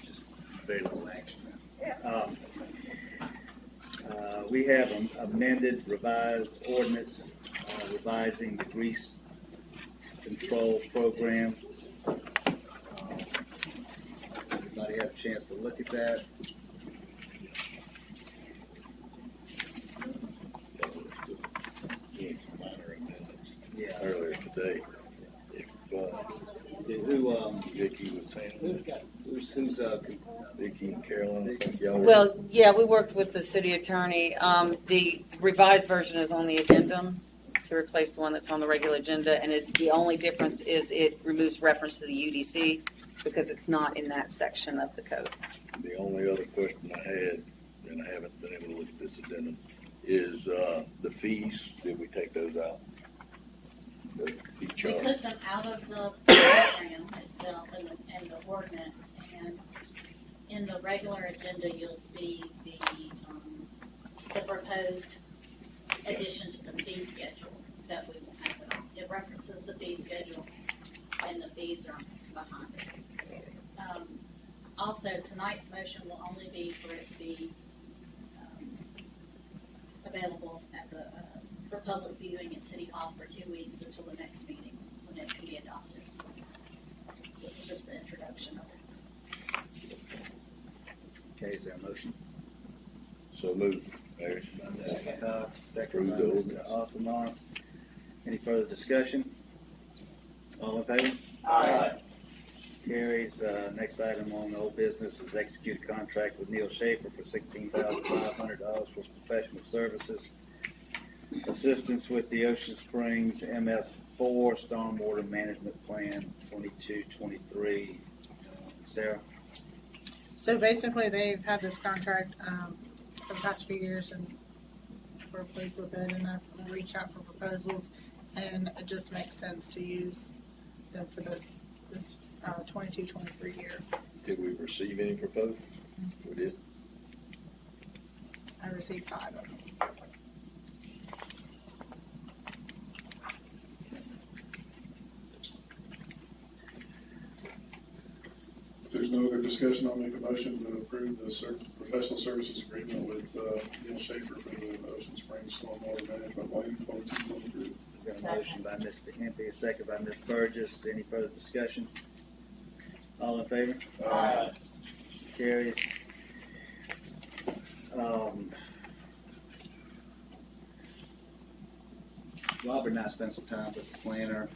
S5: just very little action. We have an amended, revised ordinance revising the grease control program. Everybody have a chance to look at that? Yeah.
S3: Earlier today. Vicky was saying.
S5: Who's
S3: Vicky and Carolyn, I think y'all were.
S1: Well, yeah, we worked with the city attorney. The revised version is on the addendum to replace the one that's on the regular agenda, and the only difference is it removes reference to the UDC because it's not in that section of the code.
S3: The only other question I had, and I haven't been able to look at this addendum,
S14: out of the program itself and the ordinance, and in the regular agenda, you'll see the proposed addition to the fee schedule that we will have. It references the fee schedule, and the fees are behind it. Also, tonight's motion will only be for it to be available at for public viewing at City Hall for 2 weeks until the next meeting when it can be adopted. This is just the introduction of it.
S5: Okay, is there a motion?
S3: So moved.
S5: Second by Mr. Aldermen. Any further discussion? All in favor?
S3: Aye.
S5: Carries. Next item on the old business is execute a contract with Neil Schaefer for $16,500 for professional services. Assistance with the Ocean Springs MS4 Stormwater Management Plan 22-23. Sarah?
S15: So basically, they've had this contract for the past few years, and we're pleased with it, and I've reached out for proposals, and it just makes sense to use them for this 22-23 year.
S3: Did we receive any proposals? We did.
S15: I received 5 of them.
S11: If there's no other discussion, I'll make a motion to approve the professional services agreement with Neil Schaefer for the Ocean Springs Stormwater Management Plan 22-23.
S5: Got a motion by Mr. Hempy, a second by Ms. Burgess. Any further discussion? All in favor?
S11: Aye.
S5: Carries. Robert and I spent some time with the planner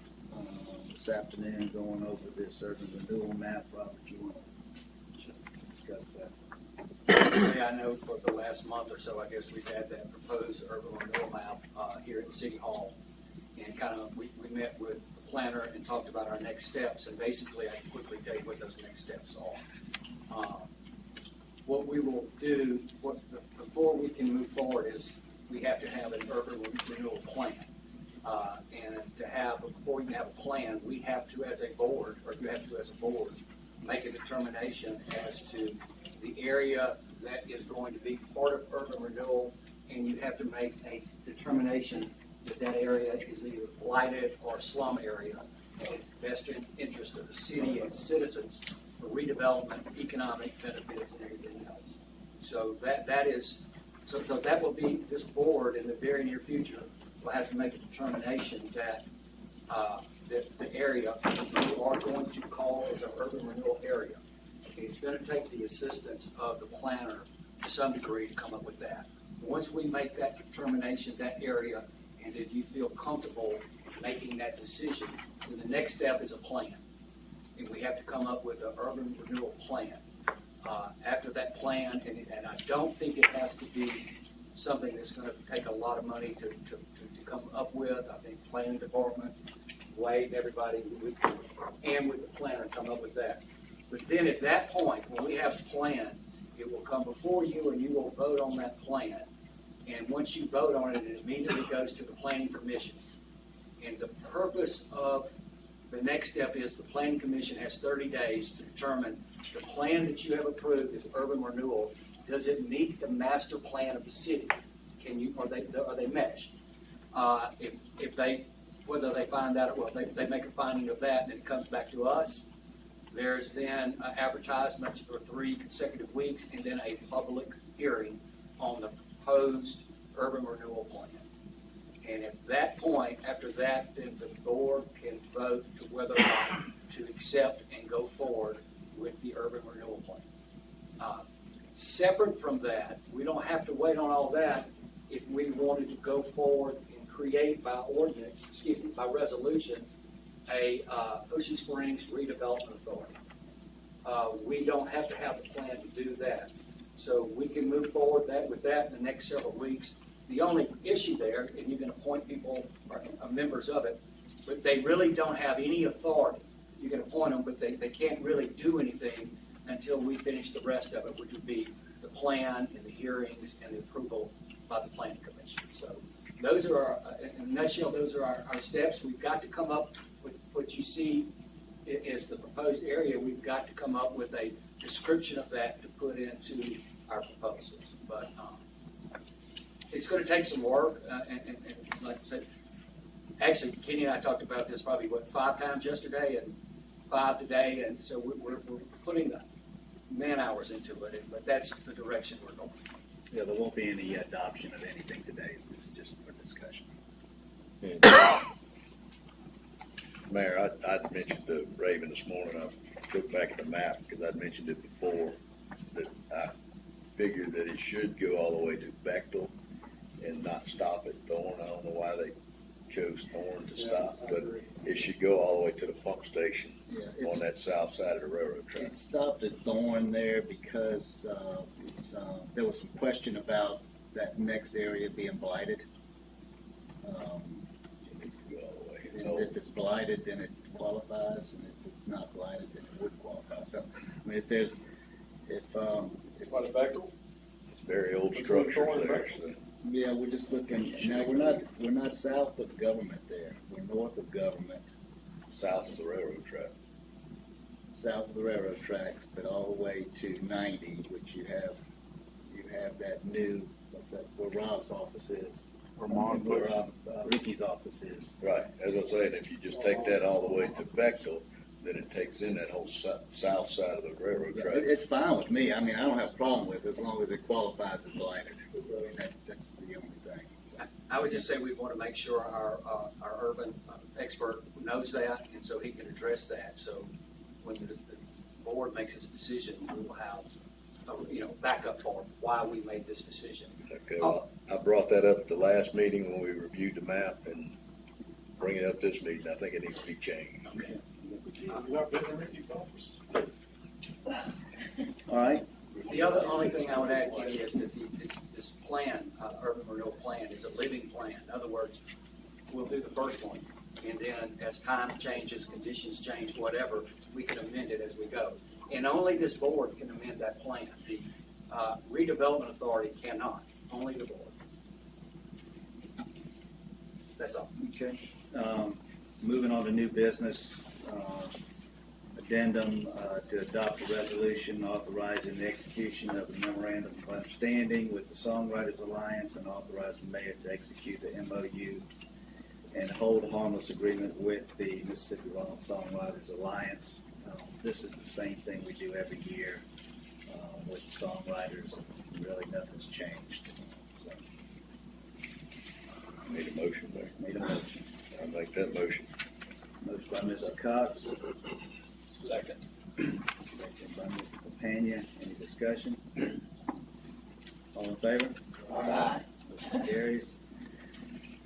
S5: this afternoon going over this urban renewal map. Robert, you want to discuss that?
S13: Basically, I know for the last month or so, I guess we've had that proposed urban renewal map here at City Hall. And kind of, we met with the planner and talked about our next steps. And basically, I can quickly tell you what those next steps are. What we will do, before we can move forward, is we have to have an urban renewal plan. And before we can have a plan, we have to, as a board, or you have to, as a board, make a determination as to the area that is going to be part of urban renewal, and you have to make a determination that area is either blighted or slum area, and it's best interest of the city and citizens for redevelopment, economic benefits, and everything else. So that will be, this board in the very near future will have to make a determination that the area we are going to call as an urban renewal area. It's going to take the assistance of the planner to some degree to come up with that. Once we make that determination, that area, and if you feel comfortable making that decision, then the next step is a plan. And we have to come up with an urban renewal plan. After that plan, and I don't think it has to be something that's going to take a lot of money to come up with. I think planning department, Wade, everybody, and with the planner come up with that. But then at that point, when we have a plan, it will come before you and you will vote on that plan. And once you vote on it, it immediately goes to the planning commission. And the purpose of the next step is the planning commission has 30 days to determine the plan that you have approved as urban renewal. Does it meet the master plan of the city? Are they meshed? Whether they find out, well, they make a finding of that, and it comes back to us. There's then advertisements for 3 consecutive weeks, and then a public hearing on the proposed urban renewal plan. And at that point, after that, then the board can vote to whether or not to accept and go forward with the urban renewal plan. Separate from that, we don't have to wait on all that if we wanted to go forward and create by resolution, a Ocean Springs Redevelopment Authority. We don't have to have a plan to do that. So we can move forward with that in the next several weeks. The only issue there, and you can appoint people or members of it, but they really don't have any authority. You can appoint them, but they can't really do anything until we finish the rest of it, which would be the plan and the hearings and the approval by the planning commission. So those are in a nutshell, those are our steps. We've got to come up with
S4: that you see is the proposed area, we've got to come up with a description of that to put into our proposals. But it's going to take some work, and like I said, actually, Kenny and I talked about this probably, 5 times yesterday and 5 today, and so we're putting the man hours into it, but that's the direction we're going.
S5: Yeah, there won't be any adoption of anything today. This is just for discussion.
S3: Mayor, I'd mentioned to Raven this morning, I looked back at the map, because I'd mentioned it before, that I figured that it should go all the way to Bechtel and not stop at Thorn. I don't know why they chose Thorn to stop, but it should go all the way to the pump station on that south side of the railroad track.
S5: It stopped at Thorn there because there was some question about that next area being blighted. If it's blighted, then it qualifies, and if it's not blighted, then it would qualify. So, I mean, if
S3: What, Bechtel? It's very old structure there. So.
S5: Yeah, we're just looking. Now we're not south of government there. We're north of government.
S3: South of the railroad track.
S5: South of the railroad tracks, but all the way to 90, which you have that new, what's that, where Rob's office is. Where Ricky's office is.
S3: Right. As I was saying, if you just take that all the way to Bechtel, then it takes in that whole south side of the railroad track.
S5: It's fine with me. I mean, I don't have a problem with it as long as it qualifies as blighted. That's the only thing. So.
S4: I would just say we want to make sure our urban expert knows that, and so he can address that. So when the board makes its decision, we will have backup for why we made this decision.
S3: Okay. Well, I brought that up at the last meeting when we reviewed the map, and bring it up this meeting. I think it needs to be changed.
S5: Okay.
S11: You've not been in Ricky's office?
S5: All right.
S4: The only thing I would add, Kenny, is that this plan, urban renewal plan, is a living plan. In other words, we'll do the first one, and then as time changes, conditions change, whatever, we can amend it as we go. And only this board can amend that plan. The redevelopment authority cannot. Only the board. That's all.
S5: Okay. Moving on to new business. Addendum to adopt a resolution authorizing the execution of the memorandum of understanding with the Songwriters Alliance and authorizing the mayor to execute the MOU and hold a harmless agreement with the Mississippi Songwriters Alliance. This is the same thing we do every year with songwriters. Really, nothing's changed. So.
S3: Made a motion there.
S5: Made a motion.
S3: I'll make that motion.
S5: Motion by Mr. Cox.
S6: Second.
S5: Second by Mr. Papania. Any discussion? All in favor?
S3: Aye.
S5: Motion carries.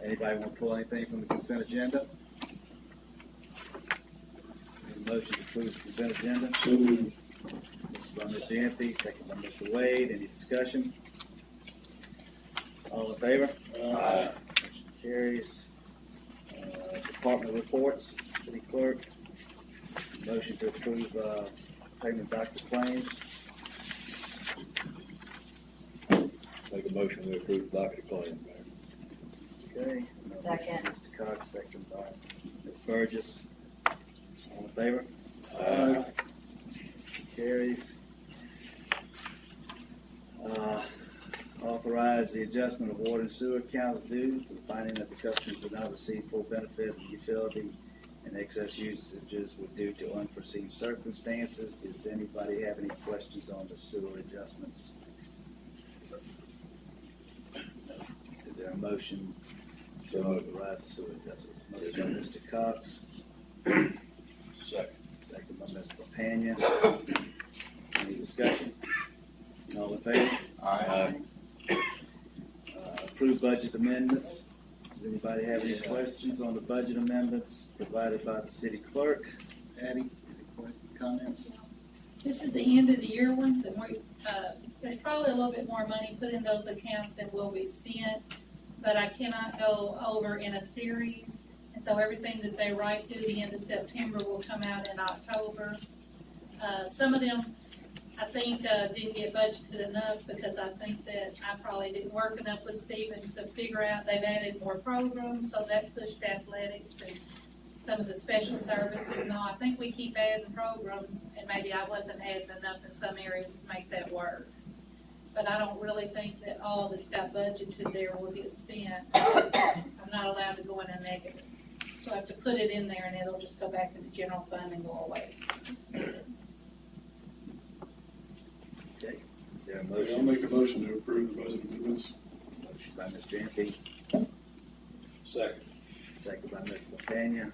S5: Anybody want to pull anything from the consent agenda? Any motion to approve the consent agenda? Motion by Mr. Empey, second by Mr. Wade. Any discussion? All in favor?
S3: Aye.
S5: Motion carries. Department reports, city clerk. Motion to approve payment doctor claims.
S3: Make a motion to approve doctor claim, Mayor.
S5: Okay.
S1: Second.
S5: Mr. Cox, second by Ms. Burgess. All in favor?
S3: Aye.
S5: Carries. Authorize the adjustment of water and sewer accounts due to the finding that the customers did not receive full benefit of the utility and excess usages were due to unforeseen circumstances. Does anybody have any questions on the sewer adjustments? Is there a motion to authorize the sewer adjustments? Motion by Mr. Cox.
S3: Second.
S5: Second by Mr. Papania. Any discussion? All in favor?
S3: Aye.
S5: Approve budget amendments. Does anybody have any questions on the budget amendments provided by the city clerk? Addie, any comments?
S9: This is the end of the year ones, and there's probably a little bit more money put in those accounts than will be spent, but I cannot go over in a series, and so everything that they write through the end of September will come out in October. Some of them, I think, didn't get budgeted enough because I think that I probably didn't work enough with Stephen to figure out they've added more programs, so that pushed athletics and some of the special services and all. I think we keep adding programs, and maybe I wasn't adding enough in some areas to make that work. But I don't really think that all that's got budgeted there will get spent. I'm not allowed to go in a negative. So I have to put it in there, and it'll just go back to the general fund and go away.
S5: Okay, is there a
S11: I'll
S5: motion?
S11: make a motion to approve the budget amendments.
S5: Motion by Mr. Impey,
S6: Second.
S5: second by Ms. Latanya.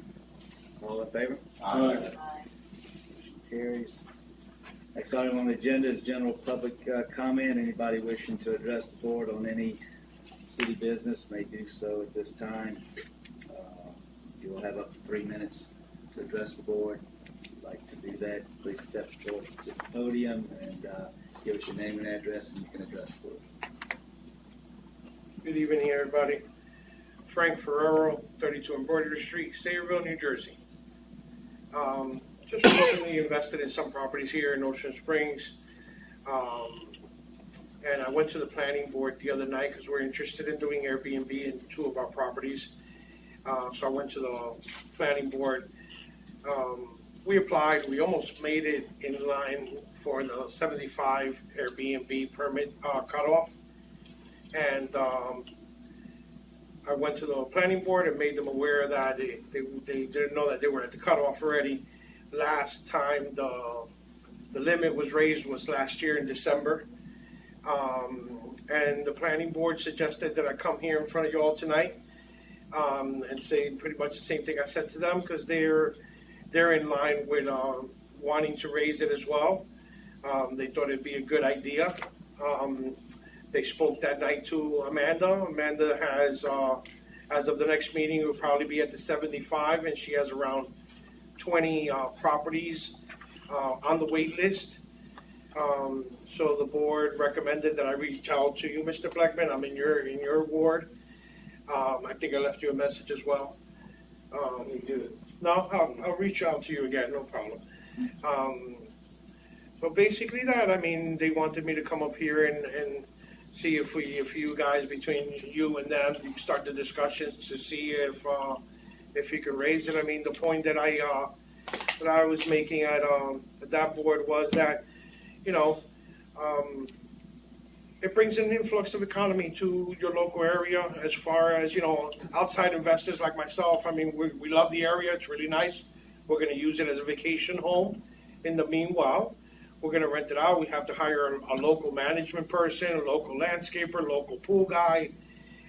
S5: All in favor?
S11: Aye.
S5: Motion carries. Next item on the agenda is general public comment. Anybody wishing to address the board on any city business may do so at this time. You will have up to 3 minutes to address the board. If you'd like to do that, please step forward to the podium and give us your name and address, and you can address the board.
S16: Good evening, everybody. Frank Ferrero, 32 Embroidery Street, Sayreville, New Jersey. Just recently invested in some properties here in Ocean Springs. And I went to the planning board the other night because we're interested in doing Airbnb in 2 of our properties. So I went to the planning board. We applied. We almost made it in line for the 75 Airbnb permit cutoff. And I went to the planning board and made them aware that they didn't know that they were at the cutoff already. Last time the limit was raised was last year in December. And the planning board suggested that I come here in front of you all tonight and say pretty much the same thing I said to them, because they're in line with wanting to raise it as well. They thought it'd be a good idea. They spoke that night to Amanda. Amanda has, as of the next meeting, will probably be at the 75, and she has around 20 properties on the wait list. So the board recommended that I reach out to you, Mr. Blackman. I'm in your ward. I think I left you a message as well. You did. No, I'll reach out to you again, no problem. So basically that, I mean, they wanted me to come up here and see if you guys, between you and them, you start the discussions to see if you can raise it. I mean, the point that I was making at that board was that, you know, it brings an influx of economy to your local area as far as, you know, outside investors like myself. I mean, we love the area. It's really nice. We're going to use it as a vacation home. In the meanwhile, we're going to rent it out. We have to hire a local management person, a local landscaper, local pool guy.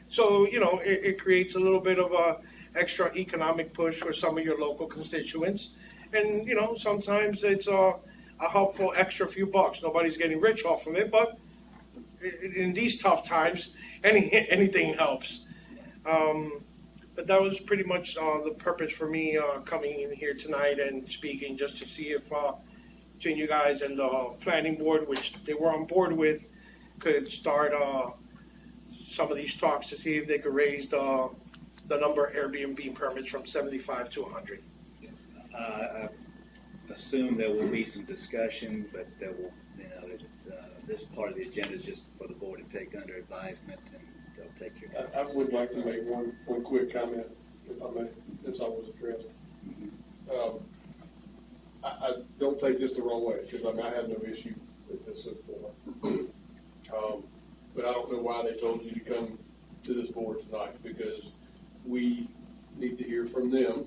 S16: So, you know, it creates a little bit of a extra economic push for some of your local constituents. And, you know, sometimes it's a helpful extra few bucks. Nobody's getting rich off of it, but in these tough times, anything helps. But that was pretty much the purpose for me coming in here tonight and speaking, just to see if between you guys and the planning board, which they were on board with, could start some of these talks to see if they could raise the number of Airbnb permits from 75 to 100.
S5: I assume there will be some discussion, but there will, you know, this part of the agenda is just for the board to take under advisement, and they'll take your comments.
S11: I would like to make one quick comment, if I may, since I was addressed. I don't take this the wrong way, because I mean, I have no issue with this before. But I don't know why they told you to come to this board tonight, because we need to hear from them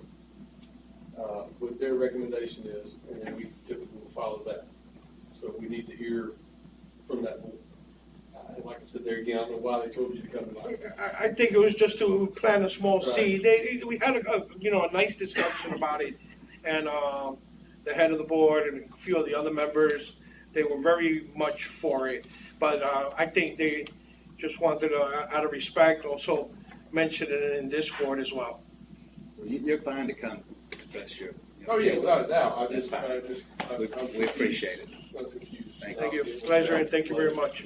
S11: what their recommendation is, and then we typically will follow that. So we need to hear from that board. Like I said there again, I don't know why they told you to come tonight.
S16: I think it was just to plant a small seed. We had a nice discussion about it, and the head of the board and a few of the other members, they were very much for it. But I think they just wanted to, out of respect, also mention it in this board as well.
S5: You're fine to come express your.
S11: Oh yeah, without a doubt.
S5: We appreciate it.
S16: Thank you. Pleasure, and thank you very much.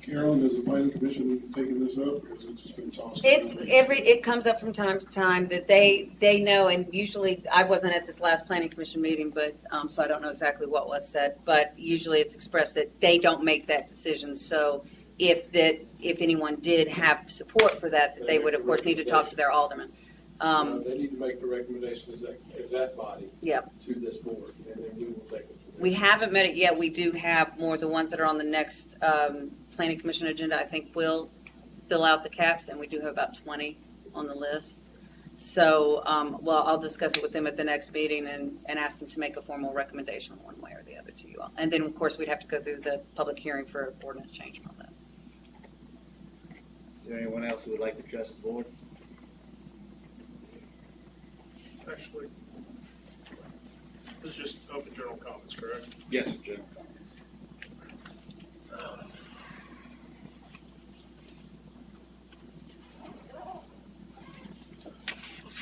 S11: Carolyn, has the planning commission taken this up, or has it just been tossed?
S1: It comes up from time to time that they know, and usually I wasn't at this last planning commission meeting, but so I don't know exactly what was said, but usually it's expressed that they don't make that decision. So if anyone did have support for that, they would of course need to talk to their alderman.
S11: They need to make the recommendation as that body
S1: Yep.
S11: to this board, and then we will take it. from there.
S1: We haven't met it yet. We do have more. The ones that are on the next planning commission agenda, I think, will fill out the caps, and we do have about 20 on the list. So, well, I'll discuss it with them at the next meeting and ask them to make a formal recommendation one way or the other to you all. And then, of course, we'd have to go through the public hearing for ordinance change and all that.
S5: Is there anyone else who would like to address the board?
S16: Actually, this is just open general comments, correct?
S5: Yes, sir. General comments.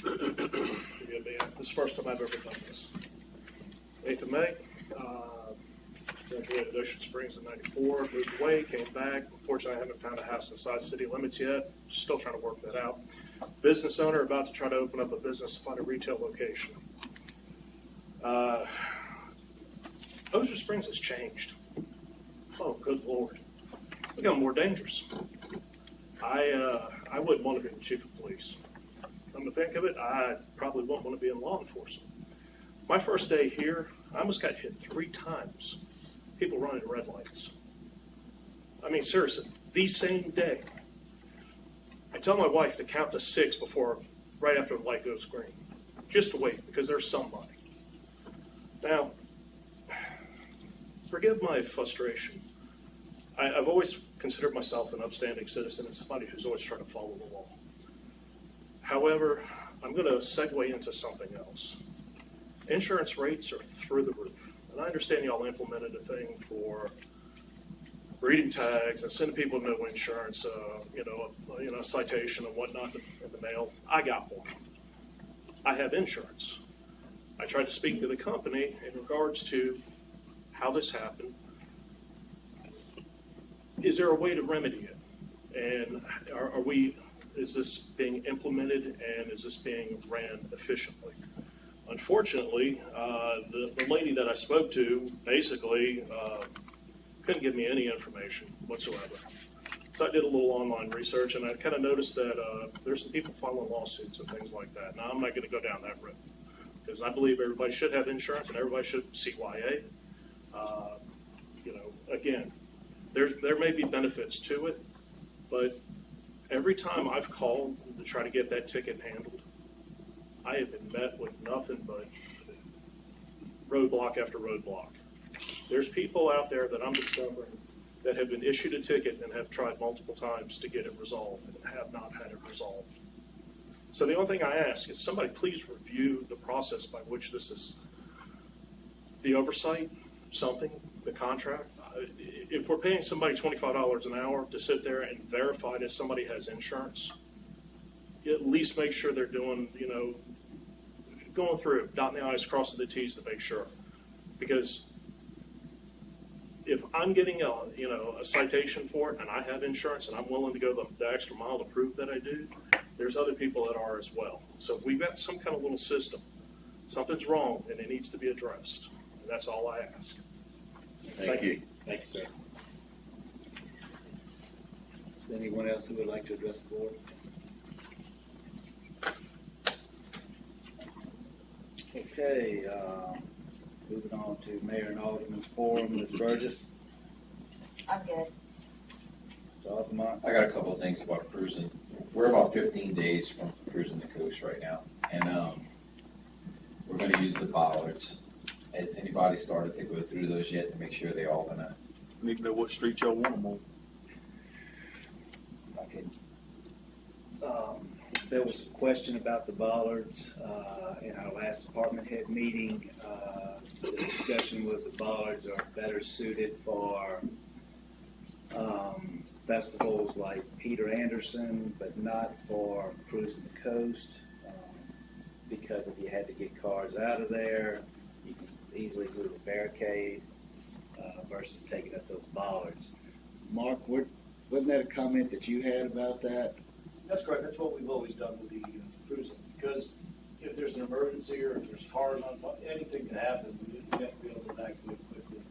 S16: Forgive me, this is the first time I've ever done this. 8th of May, graduated Ocean Springs in '94, moved away, came back. Unfortunately, I haven't found a house inside city limits yet. Still trying to work that out. Business owner, about to try to open up a business, find a retail location. Ocean Springs has changed. Oh, good Lord. It's become more dangerous. I wouldn't want to be the chief of police. Come to think of it, I probably wouldn't want to be in law enforcement. My first day here, I almost got hit 3 times. People running red lights. I mean, seriously, the same day. I tell my wife to count to 6 right after the light goes green. Just to wait, because there's somebody. Now, forgive my frustration. I've always considered myself an upstanding citizen and somebody who's always trying to follow the law. However, I'm going to segue into something else. Insurance rates are through the roof. And I understand y'all implemented a thing for reading tags and sending people no insurance, a citation and whatnot in the mail. I got one. I have insurance. I tried to speak to the company in regards to how this happened. Is there a way to remedy it? And is this being implemented and is this being ran efficiently? Unfortunately, the lady that I spoke to basically couldn't give me any information whatsoever. So I did a little online research, and I kind of noticed that there's some people filing lawsuits and things like that. Now, I'm not going to go down that road because I believe everybody should have insurance and everybody should CYA. Again, there may be benefits to it, but every time I've called to try to get that ticket handled, I have been met with nothing but roadblock after roadblock. There's people out there that I'm discovering that have been issued a ticket and have tried multiple times to get it resolved and have not had it resolved. So the only thing I ask is somebody please review the process by which this is, the oversight, the contract. If we're paying somebody $25 an hour to sit there and verify that somebody has insurance, at least make sure they're doing, going through, dotting the I's, crossing the T's to make sure. Because if I'm getting a citation for it and I have insurance and I'm willing to go the extra mile to prove that I do, there's other people that are as well. So if we've got some kind of little system, something's wrong and it needs to be addressed. And that's all I ask.
S3: Thank you.
S5: Thank you, sir. Is there anyone else who would like to address the board? Okay, moving on to Mayor and Alderman's Forum, Ms. Burgess.
S17: I'm good.
S5: Mr. Altamont.
S18: I got a couple of things about cruising. We're about 15 days from cruising the coast right now, and we're going to use the bollards. Has anybody started to go through those yet to make sure they're all going to?
S2: Need to know what street y'all want them on.
S5: Okay. There was a question about the bollards in our last department head meeting. The discussion was the bollards are better suited for festivals like Peter Anderson, but not for cruising the coast, because if you had to get cars out of there, you can easily move a barricade versus taking up those bollards. Mark, wasn't that a comment that you had about that?
S19: That's correct. That's what we've always done with the cruising, because if there's an emergency or if there's cars on fire, anything can happen. We have to be able to evacuate quickly.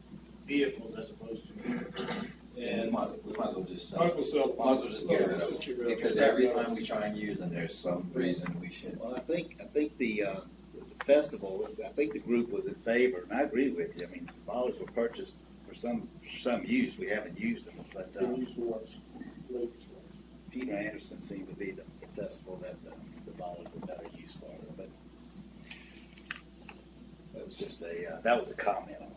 S19: Vehicles as opposed to
S18: And we might as well just
S11: Might as well sell the
S18: might as well just get rid of
S11: Just get rid
S18: them,
S11: of
S18: because
S11: them.
S18: every time we try and use them, there's some reason we should.
S5: Well, I think the festival, I think the group was in favor, and I agree with you. I mean, bollards were purchased for some use. We haven't used them, but
S11: Can use once, maybe once.
S5: Peter Anderson seemed to be the festival that the bollards were better used for. But that was just that was a comment on it.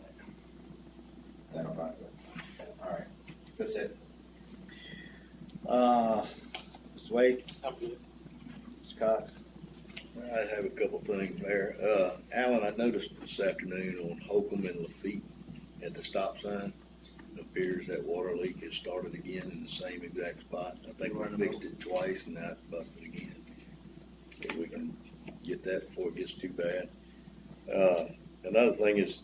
S18: All right, that's it.
S5: Mr. Wade?
S11: I'm good.
S5: Mr. Cox?
S3: I have a couple things, Mayor. Alan, I noticed this afternoon on Holcomb and Lafitte at the stop sign, it appears that water leak has started again in the same exact spot. I think we fixed it twice and now it's busted again. If we can get that before it gets too bad. Another thing is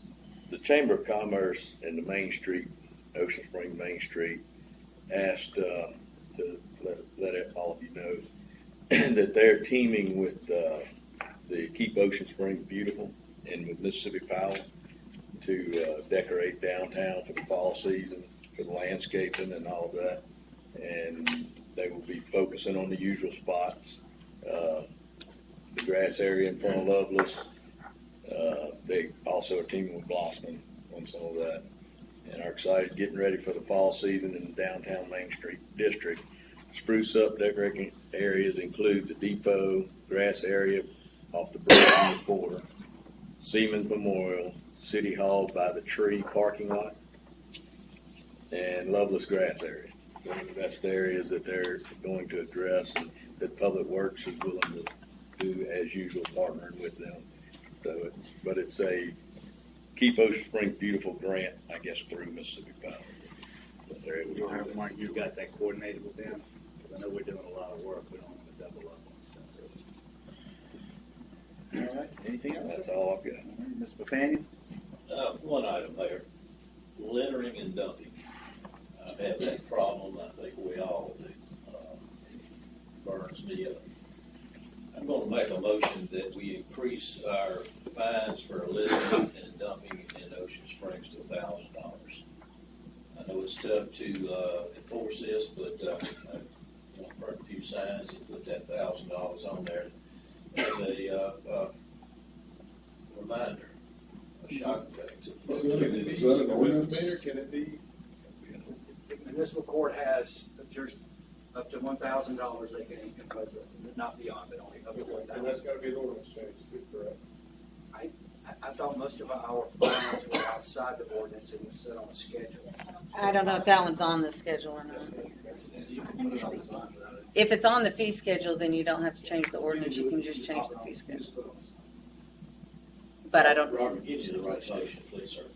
S3: the Chamber of Commerce and the Main Street, Ocean Spring Main Street, asked to let all of you know that they're teaming with the Keep Ocean Springs Beautiful and with Mississippi Power to decorate downtown for the fall season, for the landscaping and all of that. And they will be focusing on the usual spots, the grass area in front of Loveless. They also are teaming with Blossman on some of that and are excited, getting ready for the fall season in the downtown Main Street district. Spruce up decorating areas include the depot, grass area off the bridge on the border, Seaman's Memorial, City Hall by the tree parking lot, and Loveless grass area. That's the areas that they're going to address and that Public Works is willing to do as usual, partnering with them. So it's a Keep Ocean Springs Beautiful grant, I guess, through Mississippi Power. But they're able to do it.
S5: Mark, you've got that coordinated with them? Because I know we're doing a lot of work. We don't want to double up on stuff. All right, anything else?
S3: That's all I've got.
S5: All right, Ms. Buchanan?
S6: One item there, littering and dumping. I've had that problem, I think we all do. Burns me up. I'm gonna make a motion that we increase our fines for littering and dumping in Ocean Springs to $1,000. I know it's tough to enforce this, but I want to print a few signs and put that $1,000 on there as a reminder, a shock effect.
S11: Is that an ordinance, Mayor? Can it be?
S4: The municipal court has, there's up to $1,000 they can impose, not beyond, but only up to
S11: And that's
S4: $1,000.
S11: gotta be an ordinance change too, correct?
S4: I thought most of our fines were outside the ordinance and was set on a schedule.
S1: I don't know if that one's on the schedule or not. If it's on the fee schedule, then you don't have to change the ordinance, you can just change the fee schedule. But I don't.
S6: Robert, give you the right motion, please, sir.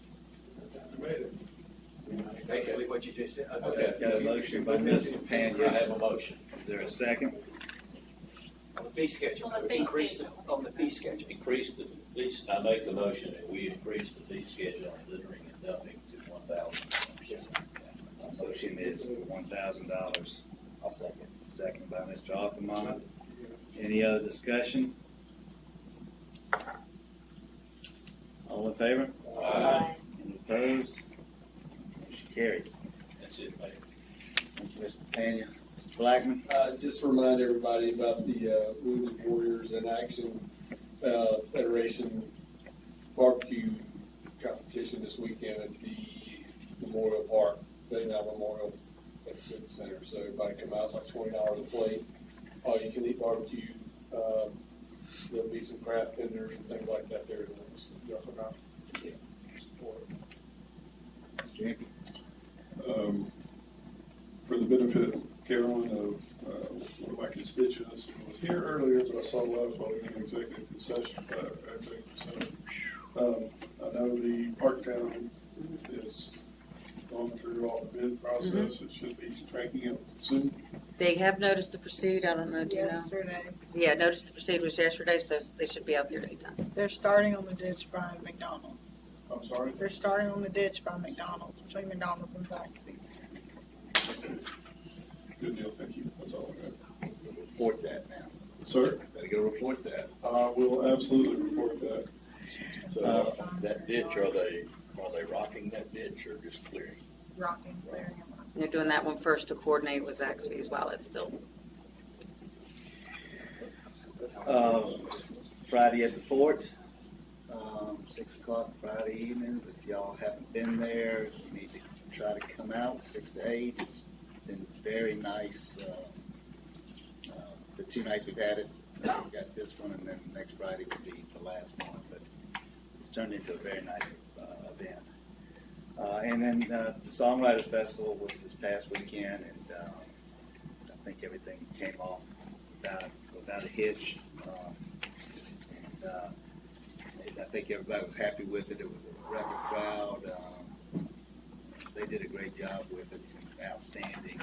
S11: You made it.
S4: Basically what you just said.
S6: Okay.
S5: Got a motion by Ms. Buchanan.
S6: I have a motion.
S5: Is there a second?
S4: On the fee schedule.
S14: On the fee
S4: Increase
S14: schedule.
S4: On the fee schedule.
S6: Increase the fees, I make the motion that we increase the fee schedule on littering and dumping to $1,000.
S5: My motion is for $1,000.
S18: I'll second.
S5: Second by Mr. Alderman. Any other discussion? All in favor?
S6: Aye.
S5: Any opposed? Motion carries.
S6: That's it, Mayor.
S5: Thank you, Mr. Buchanan. Mr. Blackman?
S11: Just remind everybody about the Wounded Warriors in Action Federation barbecue competition this weekend at the Memorial Park, Baytown Memorial at the Civic Center. So everybody come out, it's like $20 a plate. All you can eat barbecue. There'll be some craft vendors and things like that there. Y'all come out. Yeah, support it.
S5: Mr. Hickey?
S20: For the benefit of Carolyn, one of my constituents who was here earlier, but I saw love while we were in executive session. I know the Parktown is going through all the bid process. It should be cranking up soon.
S1: They have notice to proceed, I don't know, do you know?
S15: Yesterday.
S1: Yeah, notice to proceed was yesterday, so they should be out there anytime.
S15: They're starting on the ditch by McDonald's.
S20: I'm sorry?
S15: They're starting on the ditch by McDonald's, between McDonald's and Zaxby's.
S20: Good deal, thank you. That's all I got.
S5: Report that now.
S20: Sir?
S5: Gotta go report that.
S20: We'll absolutely report that.
S3: So that ditch, are they rocking that ditch or just clearing?
S15: Rocking, clearing them up.
S1: They're doing that one first to coordinate with Zaxby's while it's still.
S5: Friday at the fort, 6 o'clock Friday evenings. If y'all haven't been there, you need to try to come out 6 to 8. It's been very nice. The 2 nights we've had it, we got this one, and then next Friday will be the last one. But it's turned into a very nice event. And then the Songwriters Festival was this past weekend, and I think everything came off without a hitch. I think everybody was happy with it. It was a record crowd. They did a great job with it. Some outstanding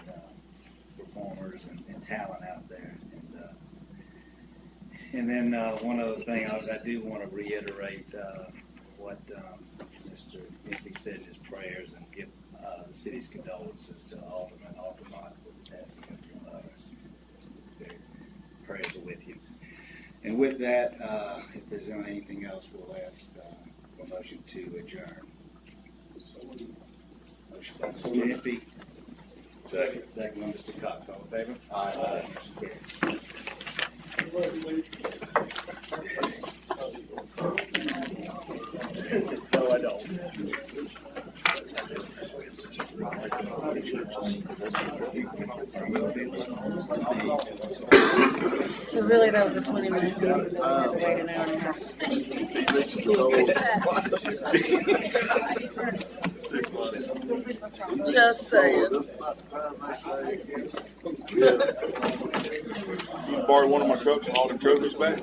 S5: performers and talent out there. And then one other thing, I do want to reiterate what Mr. Impey said in his prayers, and give the city's condolences to Alderman Aldermen for the passing of your mother. Their prayers are with you. And with that, if there's anything else, we'll ask for a motion to adjourn. Motion by Mr. Impey. Second by Mr. Cox. All in favor? Aye. Motion carries. No, I don't.
S1: So really, that was a 20-minute meeting. We had to wait an hour and a half. Just saying.
S2: You can borrow one of my trucks and haul the trophies back.